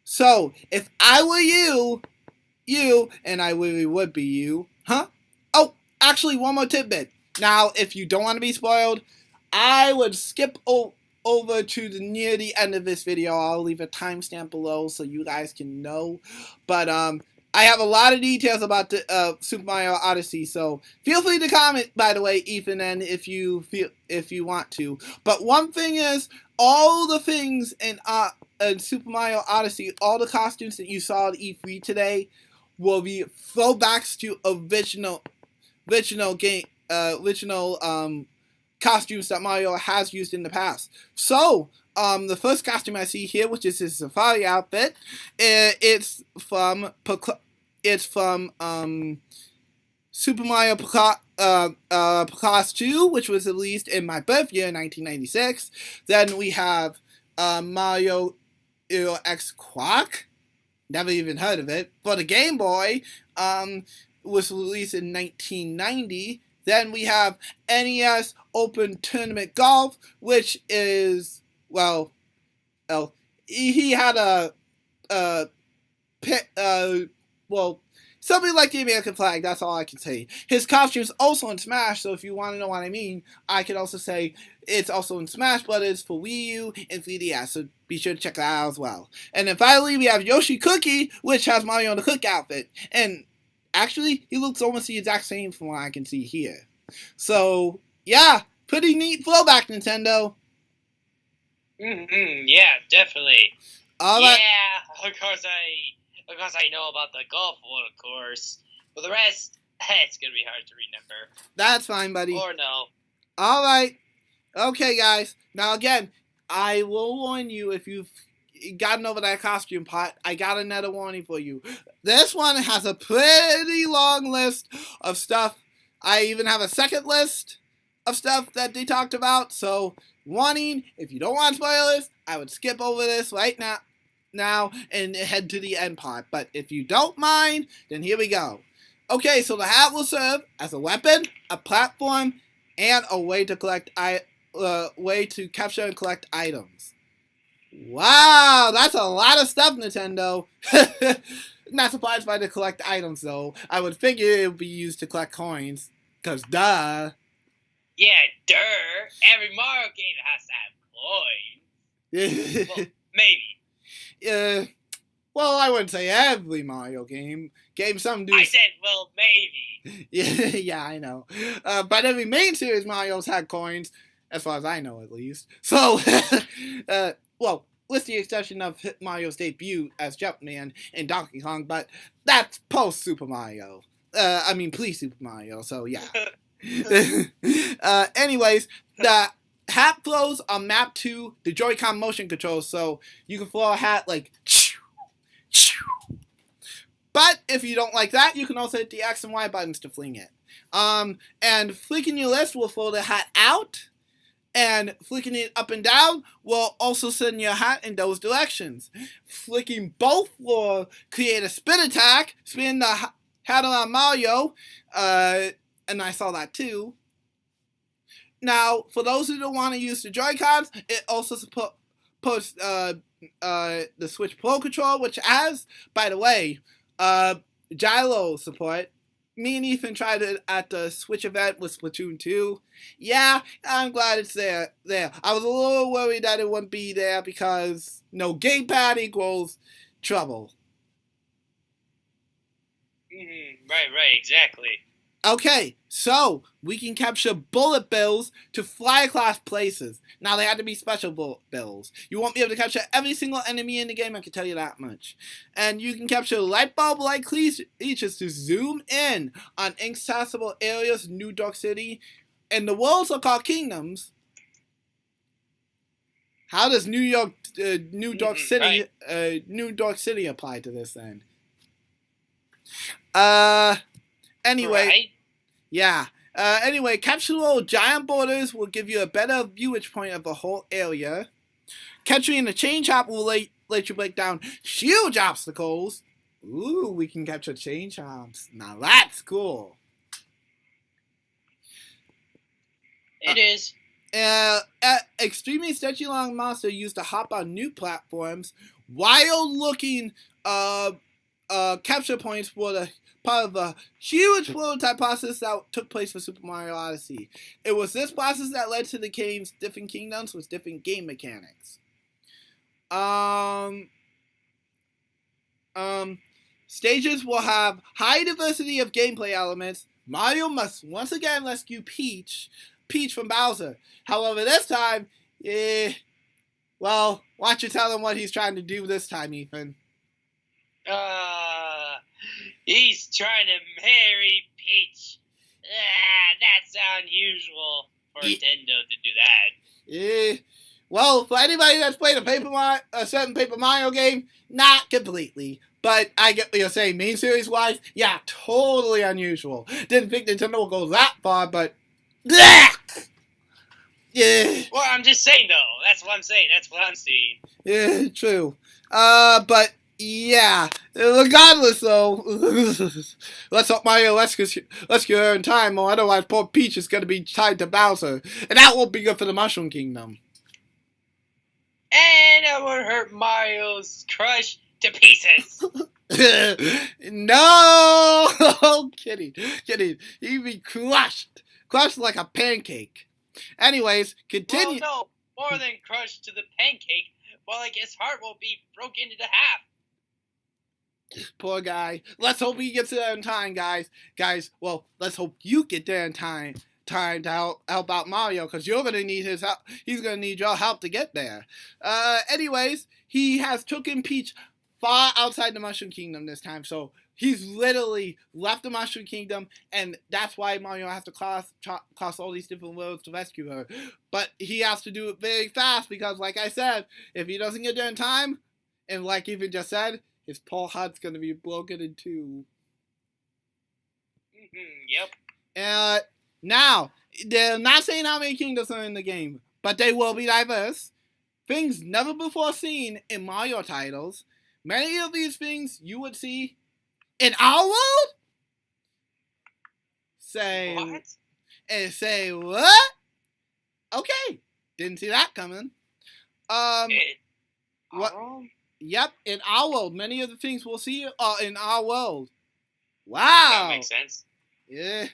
So, if I were you, and I really would be you, huh? Oh, actually, one more tidbit. Now, if you don't want to be spoiled, I would skip over to near the end of this video. I'll leave a timestamp below so you guys can know. But, I have a lot of details about the Super Mario Odyssey, so feel free to comment, by the way, Ethan, and if you want to. But one thing is, all the things in Super Mario Odyssey, all the costumes that you saw at E3 today, will be throwbacks to original costumes that Mario has used in the past. So, the first costume I see here, which is his safari outfit, it's from Super Mario Class 2, which was released in my birth year, 1996. Then we have Mario X Quack. Never even heard of it. For the Game Boy, was released in 1990. Then we have NES Open Tournament Golf, which is, well, he had something like the American flag, that's all I can say. His costume's also in Smash, so if you want to know what I mean, I can also say it's also in Smash Brothers for Wii U and 3DS, so be sure to check that out as well. And then finally, we have Yoshi Cookie, which has Mario in the Cook outfit. And actually, he looks almost the exact same from what I can see here. So, yeah, pretty neat throwback, Nintendo. Yeah, definitely. Right. Yeah, of course I know about the golf one, of course. For the rest, it's gonna be hard to remember. That's fine, buddy. Or no. Alright. Okay, guys. Now, again, I will warn you if you've gotten over that costume part, I got another warning for you. This one has a pretty long list of stuff. I even have a second list of stuff that they talked about, so warning, if you don't want spoilers, I would skip over this right now and head to the end part. But if you don't mind, then here we go. Okay, so the hat will serve as a weapon, a platform, and a way to capture and collect items. Wow, that's a lot of stuff, Nintendo. Not surprised by the collect items, though. I would figure it would be used to collect coins, because duh. Yeah, every Mario game has to have coins. Well, maybe. Well, I wouldn't say every Mario game. Some do. I said, well, maybe. Yeah, I know. But every main series Mario's had coins, as far as I know, at least. So, well, with the exception of Mario's debut as Jumpman in Donkey Kong, but that's post Super Mario. Pre-Super Mario, so yeah. Anyways, the hat throws are mapped to the Joy-Con motion controls, so you can throw a hat like... But if you don't like that, you can also hit the X and Y buttons to fling it. And flicking your list will throw the hat out, and flicking it up and down will also send your hat in those directions. Flicking both will create a spin attack, spin the hat around Mario, and I saw that too. Now, for those who don't want to use the Joy-Cons, it also supports the Switch Pro Controller, which has, by the way, gyro support. Me and Ethan tried it at the Switch event with Splatoon 2. Yeah, I'm glad it's there. I was a little worried that it wouldn't be there because no gamepad equals trouble. Right, exactly. Okay, so we can capture bullet bills to fly across places. Now, they have to be special bullet bills. You won't be able to capture every single enemy in the game, I can tell you that much. And you can capture light bulb-like creatures to zoom in on inaccessible areas in New York City. And the worlds are called kingdoms. How does New York City apply to this then? Anyway. Right. Yeah. Anyway, capturing giant borders will give you a better viewage point of the whole area. Capturing the chain chomp will let you break down huge obstacles. Ooh, we can capture chain chomps. Now that's cool. It is. Extremely stretchy long monster used to hop on new platforms. Wild looking capture points were the part of a huge prototype process that took place for Super Mario Odyssey. It was this process that led to the game's different kingdoms with different game mechanics. Stages will have high diversity of gameplay elements. Mario must once again rescue Peach from Bowser. However, this time, why don't you tell him what he's trying to do this time, Ethan? He's trying to marry Peach. That's unusual for Nintendo to do that. Well, for anybody that's played a certain Paper Mario game, not completely. But I get what you're saying. Main series wise, yeah, totally unusual. Didn't think Nintendo would go that far, but yeah. Well, I'm just saying though. That's what I'm saying. That's what I'm seeing. Yeah, true. But yeah. Regardless, though, let's hope Mario rescues her in time, or otherwise poor Peach is going to be tied to Bowser, and that won't be good for the Mushroom Kingdom. And it would hurt Mario's crush to pieces. No, kidding. He'd be crushed like a pancake. Anyways, continue. Well, no, more than crushed to the pancake. Well, like his heart will be broken into half. Poor guy. Let's hope he gets there in time, guys. Well, let's hope you get there in time to help out Mario, because you're gonna need his help. He's gonna need your help to get there. Anyways, he has taken Peach far outside the Mushroom Kingdom this time, so he's literally left the Mushroom Kingdom, and that's why Mario has to cross all these different worlds to rescue her. But he has to do it very fast, because like I said, if he doesn't get there in time, and like even just said, his poor heart's gonna be broken in two. Yep. Now, they're not saying how many kingdoms are in the game, but they will be diverse. Things never before seen in Mario titles. Many of these things you would see in our world? What? Say what? Okay. Didn't see that coming. What? Yep, in our world. Many of the things we'll see are in our world. Wow. That makes sense. Yeah.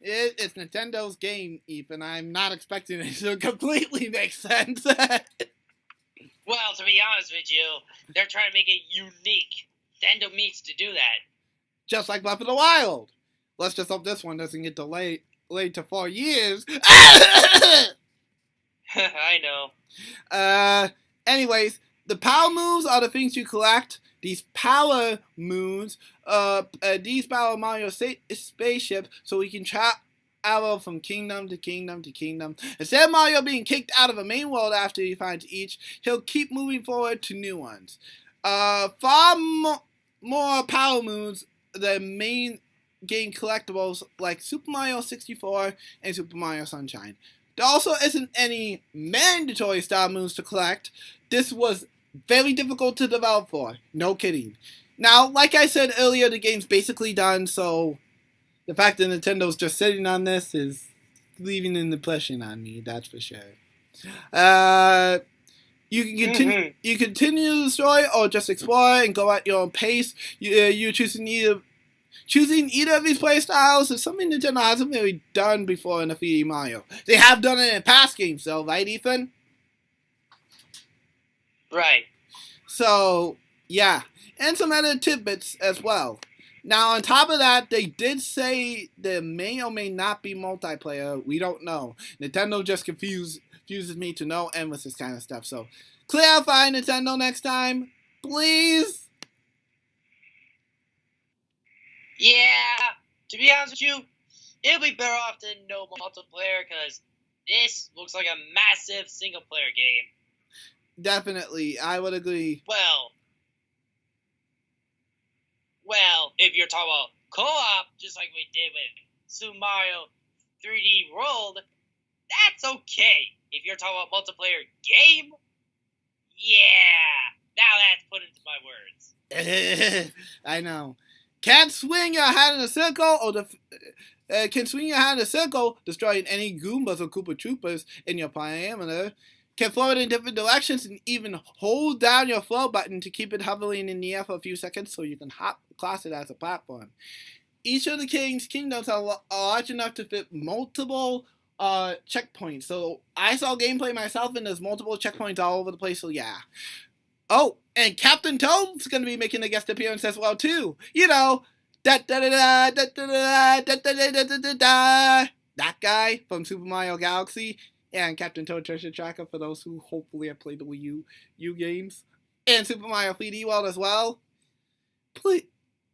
It's Nintendo's game, Ethan. I'm not expecting it to completely make sense. Well, to be honest with you, they're trying to make it unique. Nintendo needs to do that. Just like Breath of the Wild. Let's just hope this one doesn't get delayed to 4 years. I know. Anyways, the power moves are the things you collect. These power moves, these power Mario spaceship, so we can travel from kingdom to kingdom to kingdom. Instead of Mario being kicked out of a main world after he finds each, he'll keep moving forward to new ones. Far more power moves than main game collectibles like Super Mario 64 and Super Mario Sunshine. There also isn't any mandatory star moves to collect. This was very difficult to develop for. No kidding. Now, like I said earlier, the game's basically done, so the fact that Nintendo's just sitting on this is leaving an impression on me, that's for sure. You can continue. You continue the story or just explore and go at your own pace. You're choosing either of these playstyles is something Nintendo hasn't really done before in a 3D Mario. They have done it in past games, though, right, Ethan? Right. So, yeah. And some other tidbits as well. Now, on top of that, they did say there may or may not be multiplayer. We don't know. Nintendo just confuses me to no end with this kind of stuff. So, clarify, Nintendo, next time. Please. Yeah. To be honest with you, it'll be better off than no multiplayer, because this looks like a massive single-player game. Definitely, I would agree. Well, if you're talking about co-op, just like we did with Super Mario 3D World, that's okay. If you're talking about multiplayer game, yeah, now that's put into my words. I know. Can't swing your hand in a circle, destroying any Goombas or Koopa Troopas in your diameter. Can flow it in different directions and even hold down your flow button to keep it hovering in the air for a few seconds so you can hop across it as a platform. Each of the kingdoms are large enough to fit multiple checkpoints. So I saw gameplay myself and there's multiple checkpoints all over the place, so yeah. Oh, and Captain Toad's going to be making a guest appearance as well too. You know, that guy from Super Mario Galaxy. And Captain Toad Treasure Tracker for those who hopefully have played the Wii U games. And Super Mario 3D World as well. Please,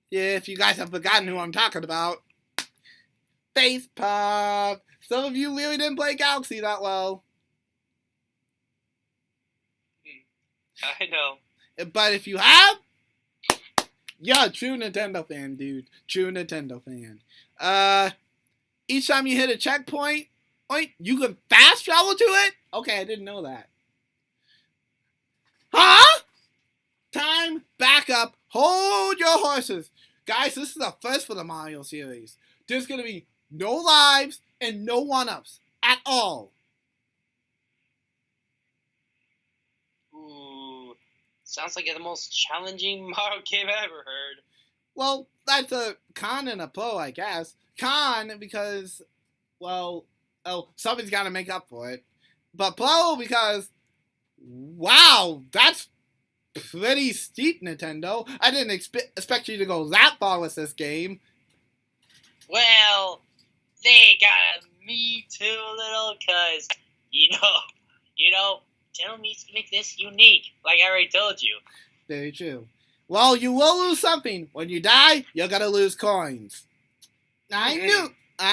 yeah, if you guys have forgotten who I'm talking about. Face pop. Some of you really didn't play Galaxy that well. I know. But if you have, you're a true Nintendo fan, dude. True Nintendo fan. Each time you hit a checkpoint, you can fast travel to it? Okay, I didn't know that. Huh? Time, back up, hold your horses. Guys, this is a first for the Mario series. There's going to be no lives and no one-ups at all. Ooh, sounds like the most challenging Mario game I ever heard. Well, that's a con and a pro, I guess. Con because, somebody's got to make up for it. But pro because, wow, that's pretty steep, Nintendo. I didn't expect you to go that far with this game. Well, they got me too, little, cause you know, Nintendo needs to make this unique, like I already told you. Very true. Well, you will lose something. When you die, you're gonna lose coins. I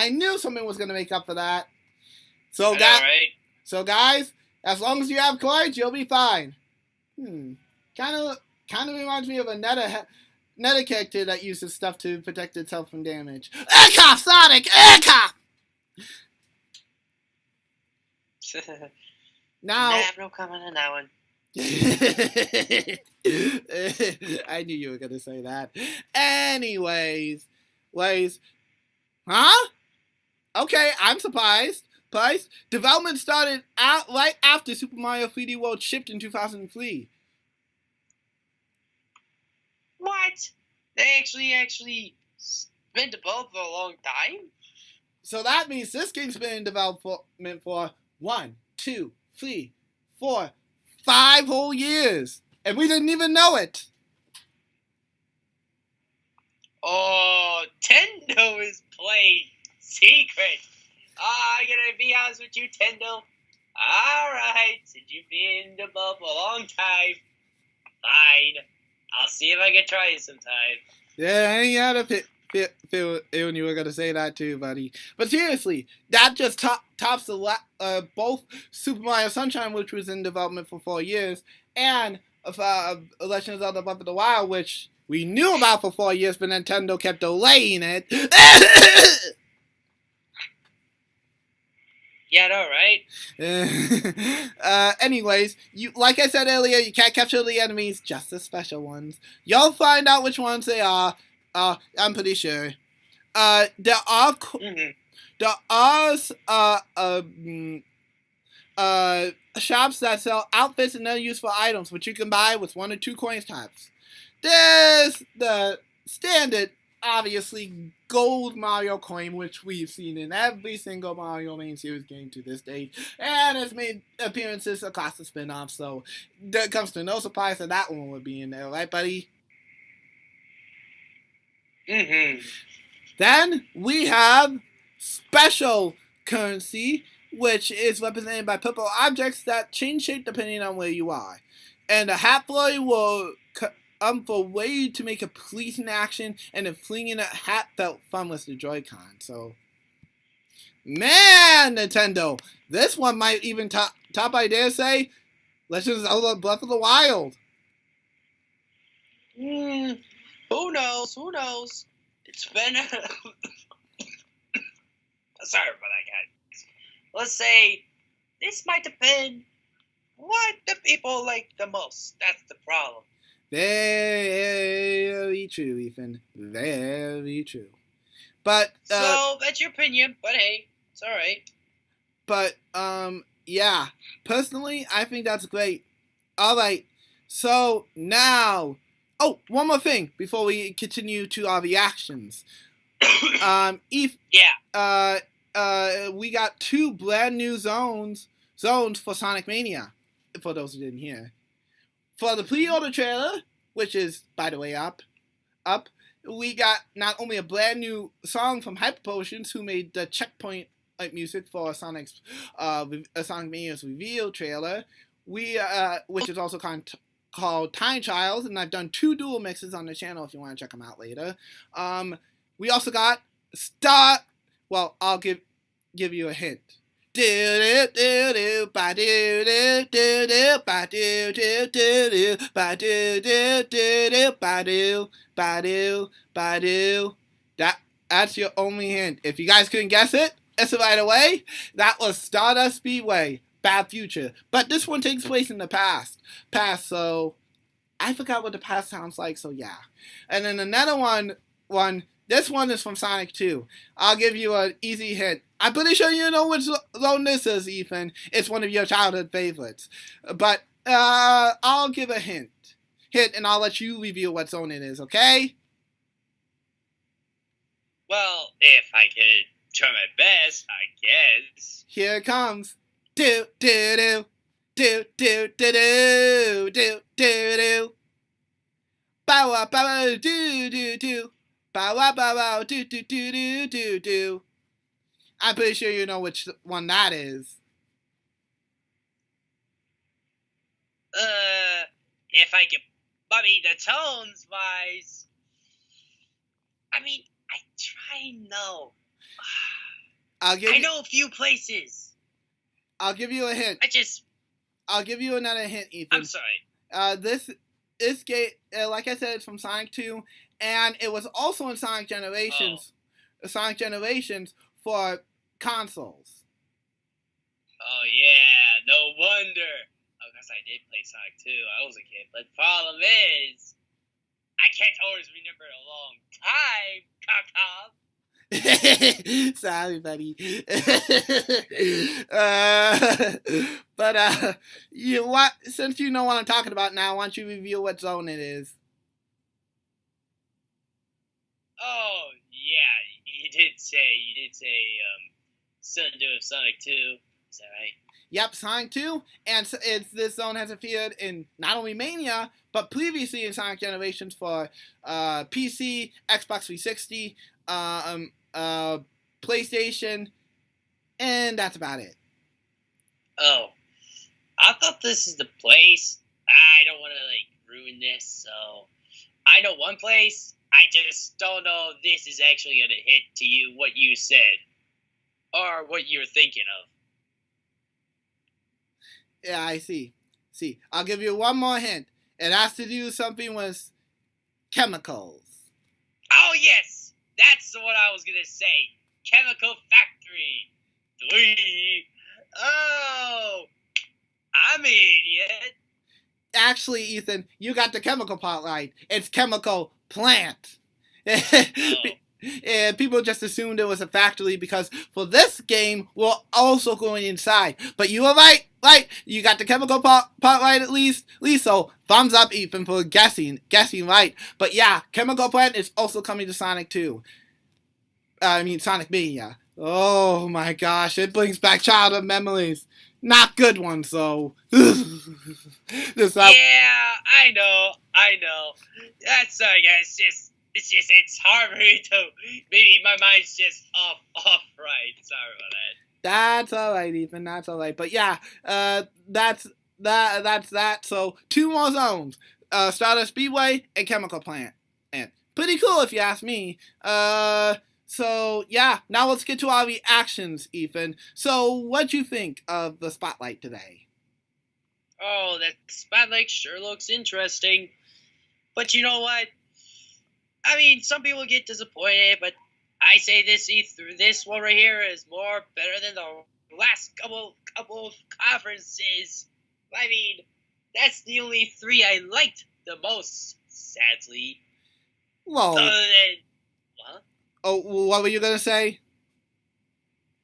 knew something was gonna make up for that. So, guys, as long as you have coins, you'll be fine. Kind of reminds me of a Neta character that uses stuff to protect itself from damage. Eka, Sonic! Eka! Now, I have no comment on that one. I knew you were gonna say that. Anyways, huh? Okay, I'm surprised. Development started out right after Super Mario 3D World shipped in 2003. What? They actually been developed for a long time? So that means this game's been in development for 1, 2, 3, 4, 5 whole years. And we didn't even know it. Oh, Tendo is playing secret. I'm gonna be honest with you, Tendo. Alright, since you've been in development for a long time, fine. I'll see if I can try it sometime. Yeah, I ain't had a feel when you were gonna say that too, buddy. But seriously, that just tops the both Super Mario Sunshine, which was in development for 4 years, and Legend of Zelda: Breath of the Wild, which we knew about for 4 years, but Nintendo kept delaying it. Yeah, no, right? Anyways, like I said earlier, you can't capture the enemies, just the special ones. You'll find out which ones they are. I'm pretty sure. There are shops that sell outfits and other useful items, which you can buy with 1 or 2 coin types. There's the standard, obviously, gold Mario coin, which we've seen in every single Mario main series game to this date, and has made appearances across the spin-offs, so that comes to no surprise that that one would be in there, right, buddy? Then we have special currency, which is represented by purple objects that change shape depending on where you are. And a hat boy will for way to make a pleasing action, and then flinging a hat felt fun with the Joy-Con. So, man, Nintendo, this one might even top, I dare say, Legend of Zelda: Breath of the Wild. Who knows? It's been sorry for that, guys. Let's say this might depend what the people like the most. That's the problem. Very true, Ethan. Very true. But so that's your opinion, but hey, it's alright. But yeah. Personally, I think that's great. Alright. So now, one more thing before we continue to our reactions. We got 2 brand new zones for Sonic Mania. For those who didn't hear. For the pre-order trailer, which is, by the way, up, we got not only a brand new song from Hyper Potions, who made the checkpoint music for Sonic Mania's reveal trailer, which is also called Time Trials, and I've done 2 dual mixes on the channel if you want to check them out later. We also got I'll give you a hint. do do do ba do do do do ba do do do do ba do do do do ba do ba do ba do. That's your only hint. If you guys couldn't guess it, it's right away. That was Stardust Speedway, Bad Future. But this one takes place in the past. So I forgot what the past sounds like, so yeah. And then another one, this one is from Sonic 2. I'll give you an easy hint. I'm pretty sure you know which zone this is, Ethan. It's one of your childhood favorites. But I'll give a hint, and I'll let you reveal what zone it is, okay? Well, if I could try my best, I guess. Here it comes. Do do do do do do do do do do. Bow wow bow wow do do do. Bow wow bow wow do do do do do do. I'm pretty sure you know which one that is. If I could, the tones wise, I try and know. I know a few places. I'll give you a hint. I'll give you another hint, Ethan. I'm sorry. This game, like I said, it's from Sonic 2, and it was also in Sonic Generations. Sonic Generations for consoles. Oh yeah, no wonder. Oh, because I did play Sonic 2. I was a kid, but the problem is, I can't always remember a long time, Kakab. Sorry, buddy. Since you know what I'm talking about now, why don't you reveal what zone it is? Oh yeah, you did say something to do with Sonic 2. Is that right? Yep, Sonic 2, and this zone has appeared in not only Mania, but previously in Sonic Generations for PC, Xbox 360, PlayStation, and that's about it. Oh, I thought this is the place. I don't want to ruin this, so I know one place. I just don't know if this is actually gonna hit to you what you said or what you're thinking of. Yeah, I see. I'll give you one more hint. It has to do something with chemicals. Oh, yes! That's what I was going to say. Chemical Factory. Oh! I'm an idiot. Actually, Ethan, you got the chemical part right. It's chemical plant. And people just assumed it was a factory because for this game, we're also going inside. But you were right. You got the chemical part right at least. So thumbs up, Ethan, for guessing right. But yeah, chemical plant is also coming to Sonic 2. Sonic Mania. Oh my gosh, it brings back childhood memories. Not good ones, though. Yeah, I know. That's sorry, guys. It's hard for me to. Maybe my mind's just off right. Sorry about that. That's all right, Ethan. That's all right. But yeah, that's that. So 2 more zones: Stardust Speedway and Chemical Plant. And pretty cool, if you ask me. So yeah, now let's get to our reactions, Ethan. So what'd you think of the spotlight today? Oh, that spotlight sure looks interesting. But you know what? Some people get disappointed, but I say this one right here is better than the last couple of conferences. That's the only 3 I liked the most, sadly. Whoa. Other than what? Oh, what were you gonna say?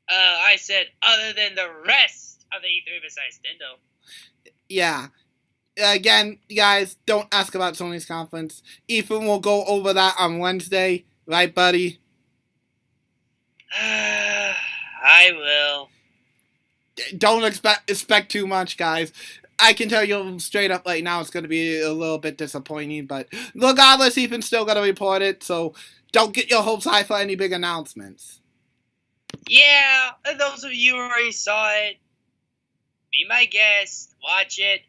I said other than the rest of the E3 besides Nintendo. Yeah. Again, guys, don't ask about Sony's conference. Ethan will go over that on Wednesday. Right, buddy? I will. Don't expect too much, guys. I can tell you straight up right now it's going to be a little bit disappointing, but regardless, Ethan's still going to report it, so don't get your hopes high for any big announcements. Yeah, and those of you who already saw it, be my guest, watch it.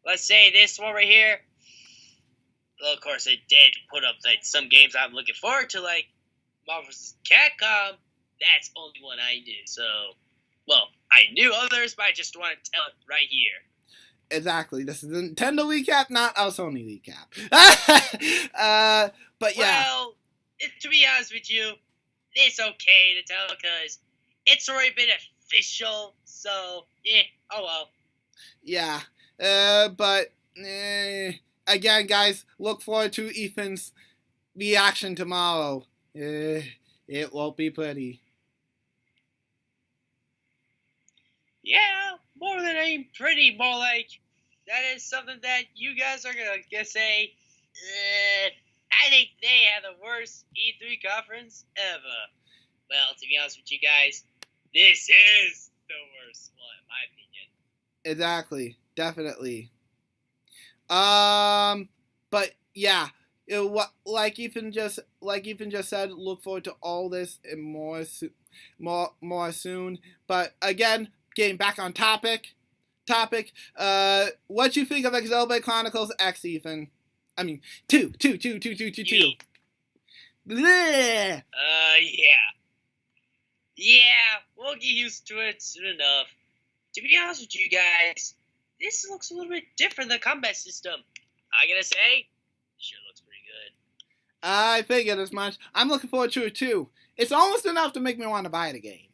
Let's say this one right here. Well, of course, it did put up some games I'm looking forward to, like Marvel vs. Capcom. That's only one I knew. So, well, I knew others, but I just want to tell it right here. Exactly. This is a Nintendo recap, not a Sony recap. But yeah. Well, to be honest with you, it's okay to tell because it's already been official. So, oh well. Yeah. But again, guys, look forward to Ethan's reaction tomorrow. It won't be pretty. Yeah, more than ain't pretty, more like that is something that you guys are gonna say. I think they had the worst E3 conference ever. Well, to be honest with you guys, this is the worst one, in my opinion. Exactly, definitely. But yeah, like Ethan just said, look forward to all this and more soon. But again, getting back on topic. What you think of Zelda Chronicles X, Ethan? I mean, two. Bleh. Yeah, we'll get used to it soon enough. To be honest with you guys, this looks a little bit different, the combat system. I gotta say, sure looks pretty good. I figured as much. I'm looking forward to it too. It's almost enough to make me want to buy the game.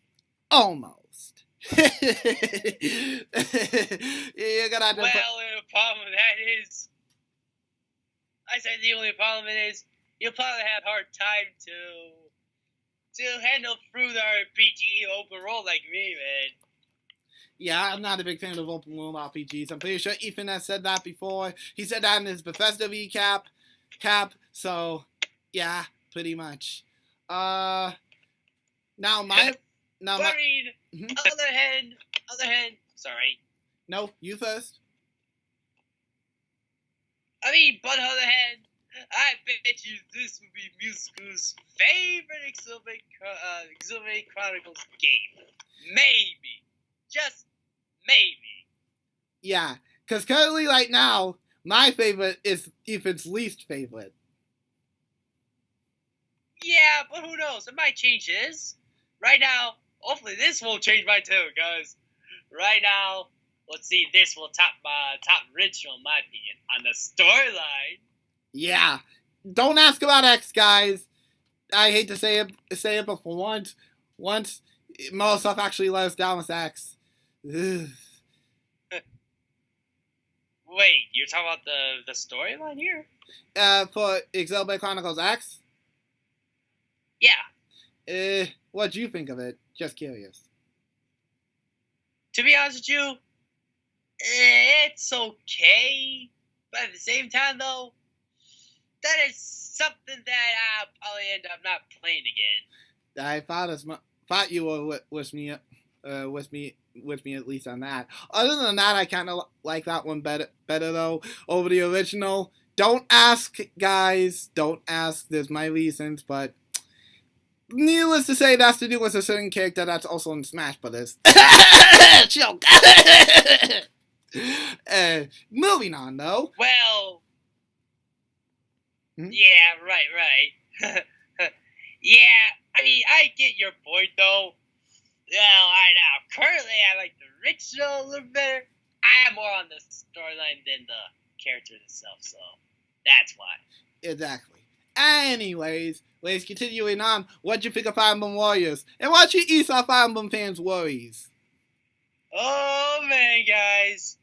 Almost. You're gonna have to the problem with that is, I said the only problem is you'll probably have a hard time to handle through the RPG open world like me, man. Yeah, I'm not a big fan of open world RPGs. I'm pretty sure Ethan has said that before. He said that in his Bethesda recap. So yeah, pretty much. Other hand, sorry. No, you first. But on the other hand, I bet you this would be Musku's favorite Exhilarating Chronicles game. Maybe. Just maybe. Yeah, because currently right now, my favorite is Ethan's least favorite. Yeah, but who knows? It might change his. Right now, hopefully this will change mine too, guys. Right now, let's see, this will top original in my opinion on the storyline. Yeah, don't ask about X, guys. I hate to say it, but for once, most stuff actually let us down with X. Ugh. Wait, you're talking about the storyline here? For Zelda Chronicles X? Yeah. What'd you think of it? Just curious. To be honest with you, it's okay. But at the same time, though, that is something that I'll probably end up not playing again. I thought you were with me at least on that. Other than that, I kind of like that one better though over the original. Don't ask, guys. Don't ask. There's my reasons, but needless to say, it has to do with a certain character that's also in Smash Brothers. Joke. Moving on, though. Well, yeah, right. Yeah, I get your point, though. Well, currently I like the original a little better. I am more on the storyline than the character itself, so that's why. Exactly. Anyways, let's continuing on. What'd you think of Fire Emblem Warriors? And what you ease our Fire Emblem fans' worries? Oh, man, guys.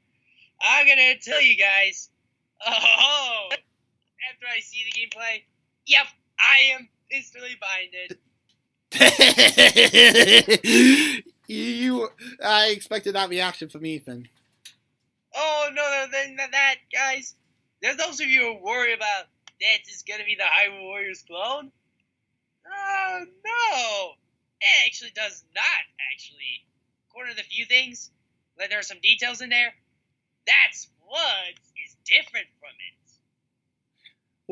I'm gonna tell you guys. Oh, after I see the gameplay, yep, I am instantly buying it. I expected that reaction from Ethan. Oh, no, that, guys. There's those of you who worry about that is going to be the Hyrule Warriors clone. Oh, no. It actually does not, actually. According to the few things, like there are some details in there, that's what is different from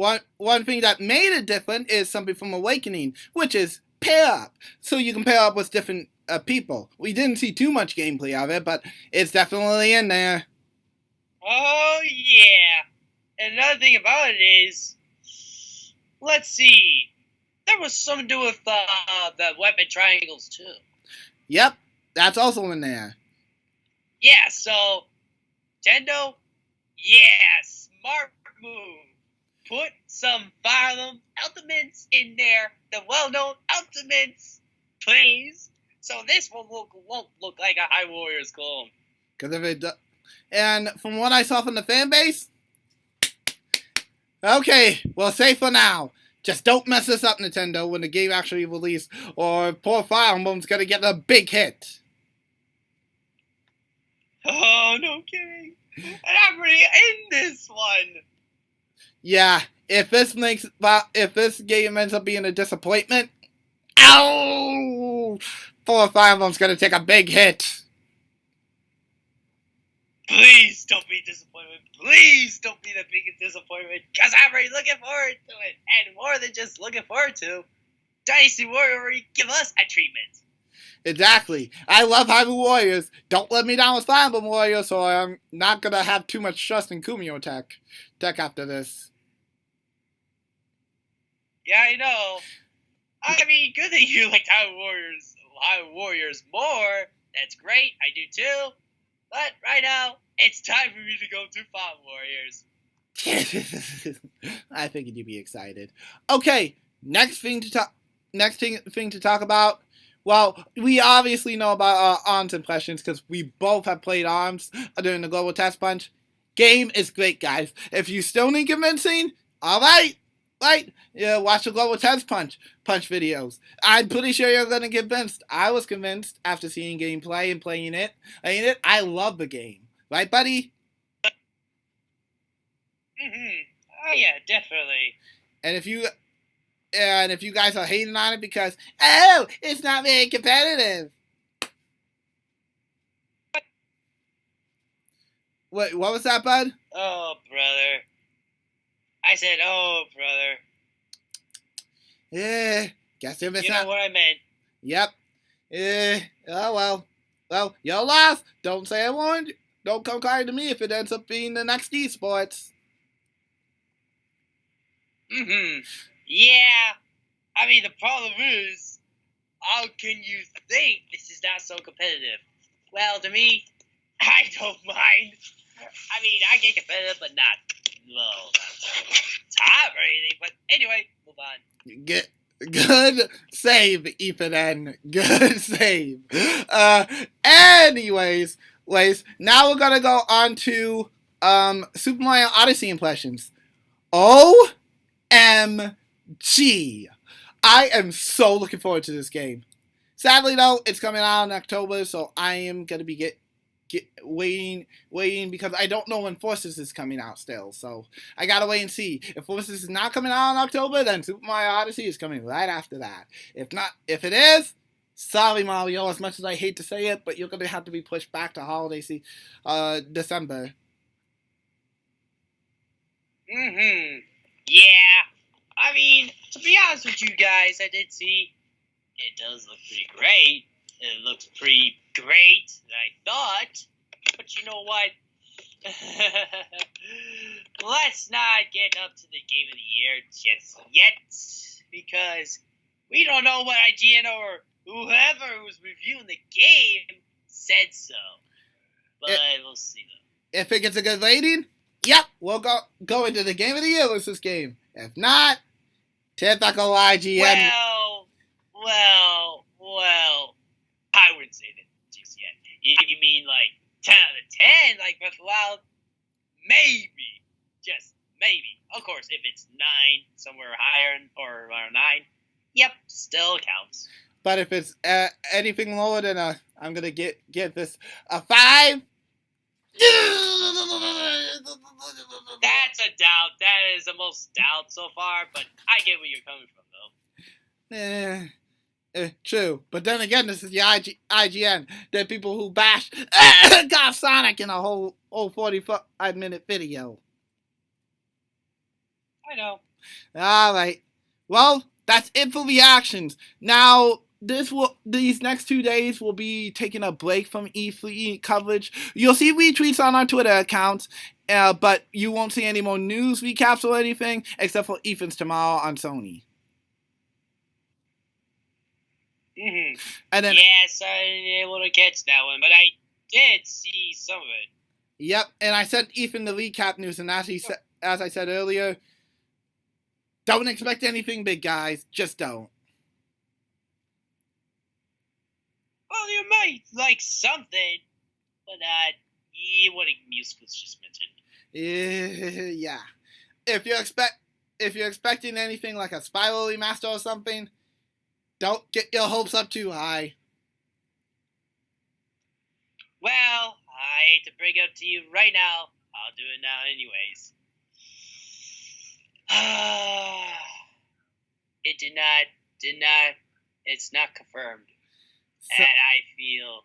it. One thing that made it different is something from Awakening, which is pair up. So you can pair up with different people. We didn't see too much gameplay of it, but it's definitely in there. Oh, yeah. And another thing about it is, let's see, there was something to do with the weapon triangles, too. Yep. That's also in there. Yeah, so Nintendo, yeah, smart move. Put some Fire Emblem Ultimates in there, the well-known Ultimates, please. So this one won't look like a High Warriors clone. Because if it and from what I saw from the fan base, okay, well, safe for now. Just don't mess this up, Nintendo, when the game actually releases, or poor Fire Emblem's gonna get a big hit. Oh, no kidding. And I'm already in this one. Yeah, if this game ends up being a disappointment, ow! Poor Fire Emblem's gonna take a big hit. Please don't be disappointed. Please don't be the biggest disappointment, because I'm already looking forward to it. And more than just looking forward to, Dynasty Warrior already give us a treatment. Exactly. I love Hyrule Warriors. Don't let me down with Fire Emblem Warriors, so I'm not gonna have too much trust in Kumio Tech after this. Yeah, I know. I mean, good that you liked Hyrule Warriors more. That's great. I do too. But right now, it's time for me to go to Fire Warriors. I figured you'd be excited. Okay, next thing to talk about. Well, we obviously know about ARMS impressions because we both have played ARMS during the Global Test Punch. Game is great, guys. If you still need convincing, all right, yeah, watch the Global Test Punch videos. I'm pretty sure you're gonna get convinced. I was convinced after seeing gameplay and playing it. I love the game, right, buddy? Oh yeah, definitely. And if you guys are hating on it because, oh, it's not very competitive. What was that, bud? Oh, brother. I said, oh, brother. Yeah, guess you're missing out. You know what I meant. Yep. Oh, well. Well, you're lost. Don't say I warned you. Don't come crying to me if it ends up being the next esports. Yeah. I mean, the problem is, how can you think this is not so competitive? Well, to me, I don't mind. I mean, I get competitive, but not top or anything. But anyway, move on. Good save, Ethan N. Good save. Anyways, now we're gonna go on to Super Mario Odyssey impressions. OMG! I am so looking forward to this game. Sadly, though, it's coming out in October, so I am gonna be waiting because I don't know when Forces is coming out still. So I gotta wait and see. If Forces is not coming out in October, then Super Mario Odyssey is coming right after that. If it is, sorry Mario, as much as I hate to say it, but you're gonna have to be pushed back to holiday December. Yeah. I mean, to be honest with you guys, I did see it does look pretty great. It looks pretty great than I thought. But you know what? Let's not get up to the Game of the Year just yet. Because we don't know what IGN or whoever was reviewing the game said so. But we'll see though. If it gets a good rating, yep, we'll go into the Game of the Year with this game. If not, typical IGN. Well, I wouldn't say that just yet. You mean like 10 out of 10, like Breath of the Wild? Maybe. Just maybe. Of course, if it's 9, somewhere higher or around 9, yep, still counts. But if it's anything lower than I'm going to get this a 5. That's a doubt. That is the most doubt so far, but I get where you're coming from, though. True. But then again, this is the IGN. They're people who bash got Sonic in a whole 45-minute video. I know. Alright. Well, that's it for reactions. Now, these next 2 days will be taking a break from E3 coverage. You'll see retweets on our Twitter accounts, but you won't see any more news recaps or anything, except for Ethan's tomorrow on Sony. Mm-hmm. And then yes, I didn't able to catch that one, but I did see some of it. Yep, and I sent Ethan the recap news, and as I said earlier, don't expect anything big, guys. Just don't. Well, you might like something, but what musicals just mentioned. Yeah. If you're expecting anything like a Spiral remaster or something, don't get your hopes up too high. Well, I hate to bring it up to you right now. I'll do it now anyways. It did not, it's not confirmed. So, and I feel,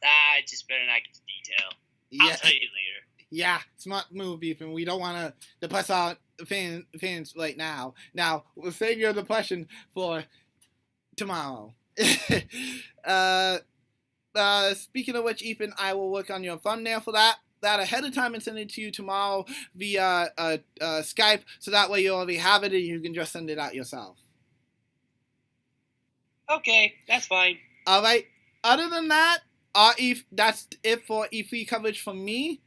I just better not get to detail. Yeah. I'll tell you later. Yeah, smart move, Ethan. We don't want to depress our fans right now. Now, we'll save your depression for tomorrow. Speaking of which, Ethan, I will work on your thumbnail for that ahead of time and send it to you tomorrow via Skype, so that way you already have it and you can just send it out yourself. Okay, that's fine. All right. Other than that, that's it for E3 coverage from me,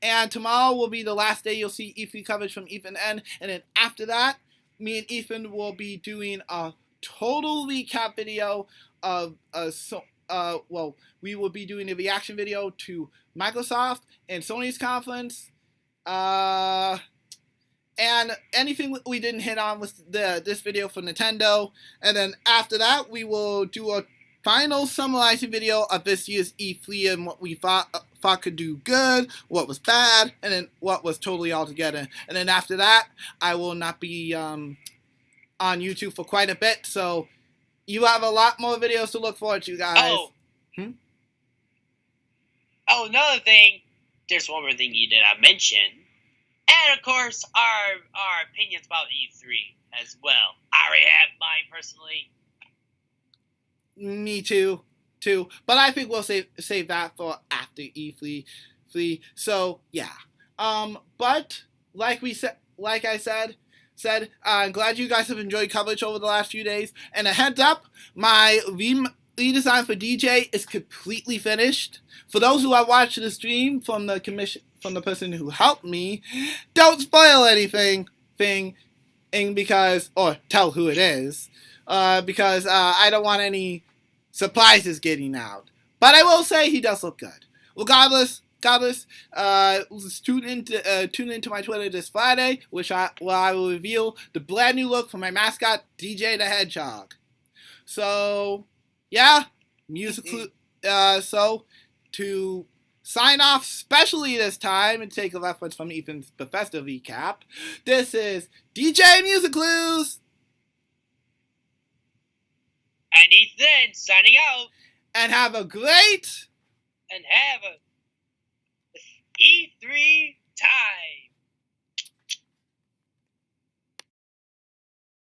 and tomorrow will be the last day you'll see E3 coverage from Ethan N. And then after that, me and Ethan will be doing a total recap video of we will be doing a reaction video to Microsoft and Sony's conference, and anything we didn't hit on was this video for Nintendo. And then after that, we will do a final summarizing video of this year's E3 and what we thought could do good, what was bad, and then what was totally all together. And then after that, I will not be on YouTube for quite a bit, so you have a lot more videos to look forward to, guys. Oh, another thing. There's one more thing you did not mention. And, of course, our opinions about E3 as well. I already have mine, personally. Me too. But I think we'll save that for after E3. So, yeah. But, like I said, I'm glad you guys have enjoyed coverage over the last few days. And a heads up, my redesign for DJ is completely finished. For those who have watched the stream from the person who helped me, don't spoil anything, or tell who it is, because I don't want any surprises getting out. But I will say he does look good. Regardless, tune into my Twitter this Friday, where I will reveal the brand new look for my mascot, DJ the Hedgehog. So, yeah, so to sign off, especially this time, and take a reference from Ethan's Bethesda recap, this is DJ Music Clues! And Ethan, signing out! And have a great... And have a E3 time!